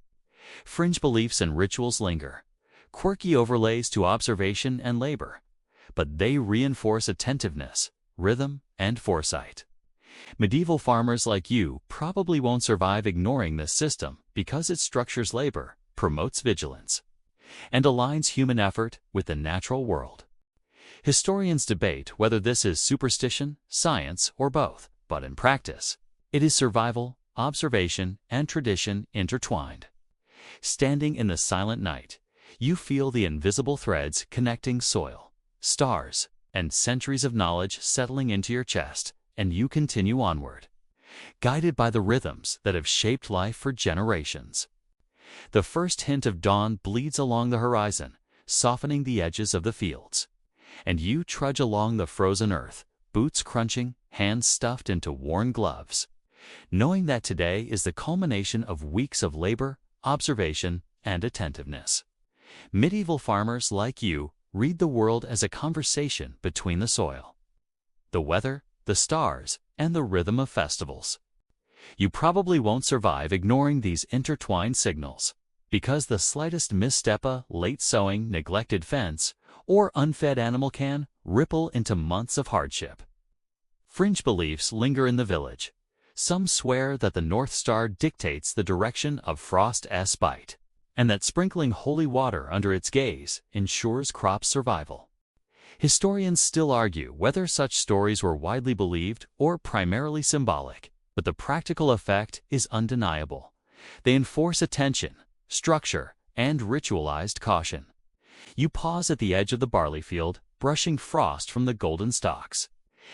Fringe beliefs and rituals linger, quirky overlays to observation and labor, but they reinforce attentiveness, rhythm, and foresight. Medieval farmers like you probably won't survive ignoring this system because it structures labor, promotes vigilance, and aligns human effort with the natural world. Historians debate whether this is superstition, science, or both, but in practice, it is survival, observation, and tradition intertwined. Standing in the silent night, you feel the invisible threads connecting soil, stars, and centuries of knowledge settling into your chest, and you continue onward, guided by the rhythms that have shaped life for generations. The first hint of dawn bleeds along the horizon, softening the edges of the fields, and you trudge along the frozen earth, boots crunching, hands stuffed into worn gloves, knowing that today is the culmination of weeks of labor, observation, and attentiveness. Medieval farmers like you read the world as a conversation between the soil, the weather, the stars, and the rhythm of festivals. You probably won't survive ignoring these intertwined signals, because the slightest misstep, a late sowing, neglected fence, or unfed animal can ripple into months of hardship. Fringe beliefs linger in the village. Some swear that the North Star dictates the direction of Frost's bite, and that sprinkling holy water under its gaze ensures crops' survival. Historians still argue whether such stories were widely believed or primarily symbolic, but the practical effect is undeniable. They enforce attention, structure, and ritualized caution. You pause at the edge of the barley field, brushing frost from the golden stalks,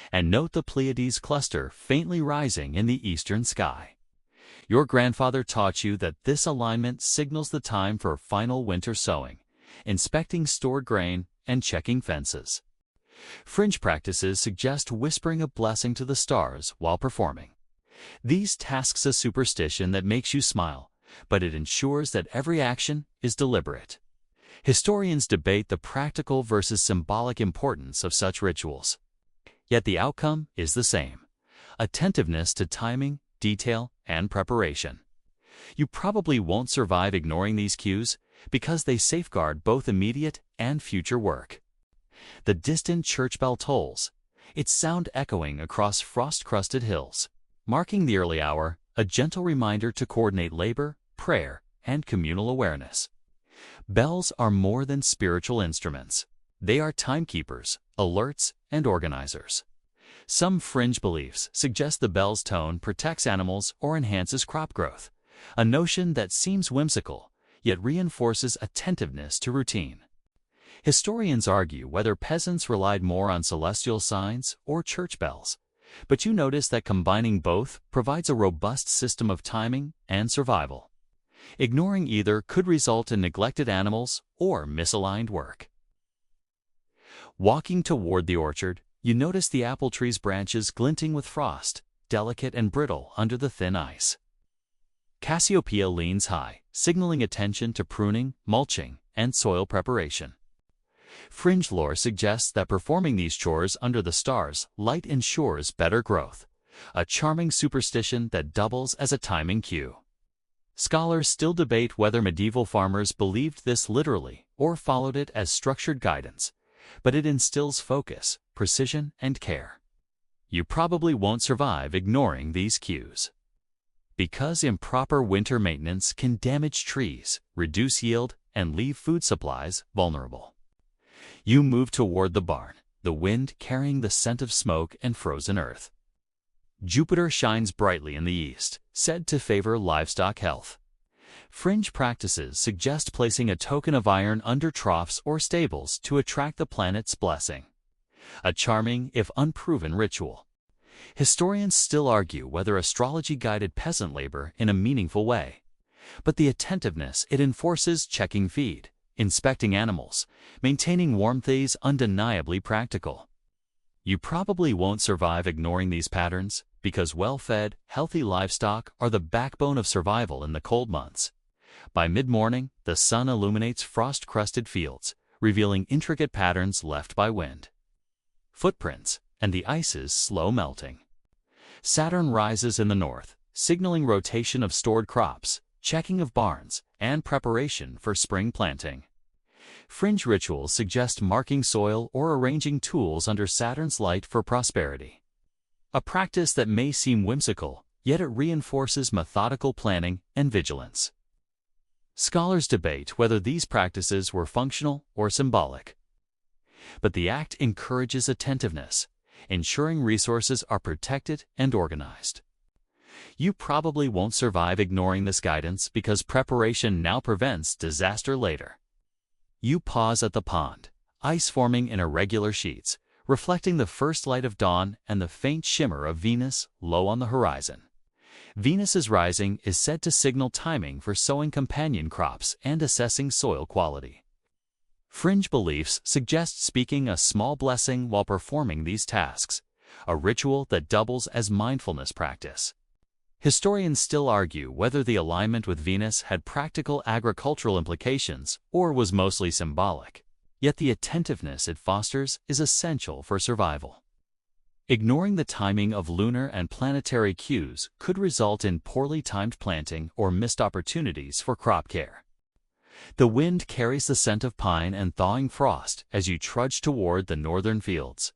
and note the Pleiades cluster faintly rising in the eastern sky. Your grandfather taught you that this alignment signals the time for final winter sowing, inspecting stored grain, and checking fences. Fringe practices suggest whispering a blessing to the stars while performing. These tasks a superstition that makes you smile, but it ensures that every action is deliberate. Historians debate the practical versus symbolic importance of such rituals. Yet the outcome is the same: attentiveness to timing, detail, and preparation. You probably won't survive ignoring these cues because they safeguard both immediate and future work. The distant church bell tolls, its sound echoing across frost-crusted hills, marking the early hour, a gentle reminder to coordinate labor, prayer, and communal awareness. Bells are more than spiritual instruments. They are timekeepers, alerts, and organizers. Some fringe beliefs suggest the bell's tone protects animals or enhances crop growth, a notion that seems whimsical, yet reinforces attentiveness to routine. Historians argue whether peasants relied more on celestial signs or church bells, but you notice that combining both provides a robust system of timing and survival. Ignoring either could result in neglected animals or misaligned work. Walking toward the orchard, you notice the apple tree's branches glinting with frost, delicate and brittle under the thin ice. Cassiopeia leans high, signaling attention to pruning, mulching, and soil preparation. Fringe lore suggests that performing these chores under the stars light ensures better growth, a charming superstition that doubles as a timing cue. Scholars still debate whether medieval farmers believed this literally or followed it as structured guidance, but it instills focus, precision, and care. You probably won't survive ignoring these cues. Because improper winter maintenance can damage trees, reduce yield, and leave food supplies vulnerable. You move toward the barn, the wind carrying the scent of smoke and frozen earth. Jupiter shines brightly in the east, said to favor livestock health. Fringe practices suggest placing a token of iron under troughs or stables to attract the planet's blessing. A charming, if unproven, ritual. Historians still argue whether astrology guided peasant labor in a meaningful way, but the attentiveness it enforces, checking feed, inspecting animals, maintaining warmth, is undeniably practical. You probably won't survive ignoring these patterns because well-fed, healthy livestock are the backbone of survival in the cold months. By mid-morning, the sun illuminates frost-crusted fields, revealing intricate patterns left by wind. Footprints, and the ice's slow melting. Saturn rises in the north, signaling rotation of stored crops, checking of barns, and preparation for spring planting. Fringe rituals suggest marking soil or arranging tools under Saturn's light for prosperity. A practice that may seem whimsical, yet it reinforces methodical planning and vigilance. Scholars debate whether these practices were functional or symbolic. But the act encourages attentiveness, ensuring resources are protected and organized. You probably won't survive ignoring this guidance because preparation now prevents disaster later. You pause at the pond, ice forming in irregular sheets, reflecting the first light of dawn and the faint shimmer of Venus low on the horizon. Venus's rising is said to signal timing for sowing companion crops and assessing soil quality. Fringe beliefs suggest speaking a small blessing while performing these tasks, a ritual that doubles as mindfulness practice. Historians still argue whether the alignment with Venus had practical agricultural implications or was mostly symbolic, yet the attentiveness it fosters is essential for survival. Ignoring the timing of lunar and planetary cues could result in poorly timed planting or missed opportunities for crop care. The wind carries the scent of pine and thawing frost as you trudge toward the northern fields.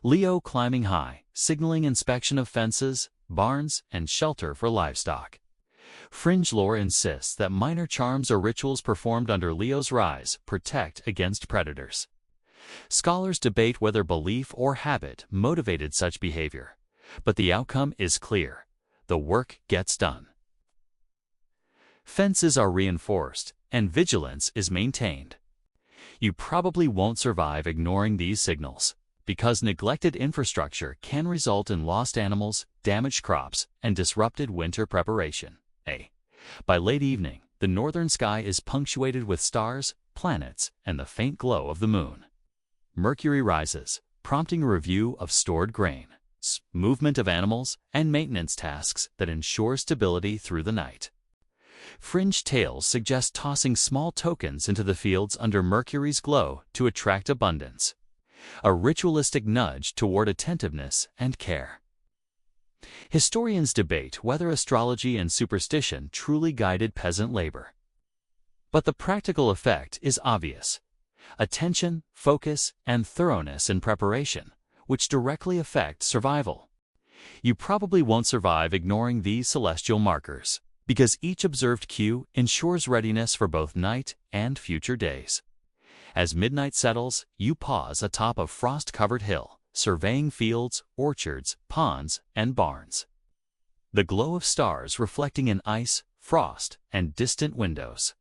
Leo climbing high, signaling inspection of fences, barns, and shelter for livestock. Fringe lore insists that minor charms or rituals performed under Leo's rise protect against predators. Scholars debate whether belief or habit motivated such behavior, but the outcome is clear. The work gets done. Fences are reinforced, and vigilance is maintained. You probably won't survive ignoring these signals, because neglected infrastructure can result in lost animals, damaged crops, and disrupted winter preparation. By late evening, the northern sky is punctuated with stars, planets, and the faint glow of the moon. Mercury rises, prompting a review of stored grain, movement of animals, and maintenance tasks that ensure stability through the night. Fringe tales suggest tossing small tokens into the fields under Mercury's glow to attract abundance, a ritualistic nudge toward attentiveness and care. Historians debate whether astrology and superstition truly guided peasant labor. But the practical effect is obvious: attention, focus, and thoroughness in preparation, which directly affect survival. You probably won't survive ignoring these celestial markers, because each observed cue ensures readiness for both night and future days. As midnight settles, you pause atop a frost-covered hill, surveying fields, orchards, ponds, and barns. The glow of stars reflecting in ice, frost, and distant windows.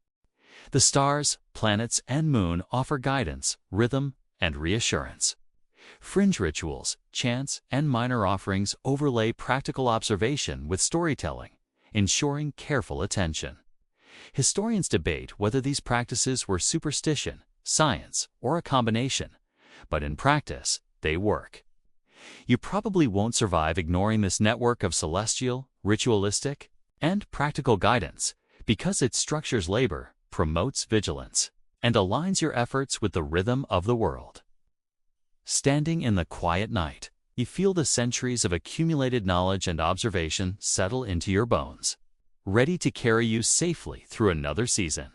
The stars, planets, and moon offer guidance, rhythm, and reassurance. Fringe rituals, chants, and minor offerings overlay practical observation with storytelling, ensuring careful attention. Historians debate whether these practices were superstition, science, or a combination, but in practice, they work. You probably won't survive ignoring this network of celestial, ritualistic, and practical guidance because it structures labor, promotes vigilance, and aligns your efforts with the rhythm of the world. Standing in the quiet night, you feel the centuries of accumulated knowledge and observation settle into your bones, ready to carry you safely through another season.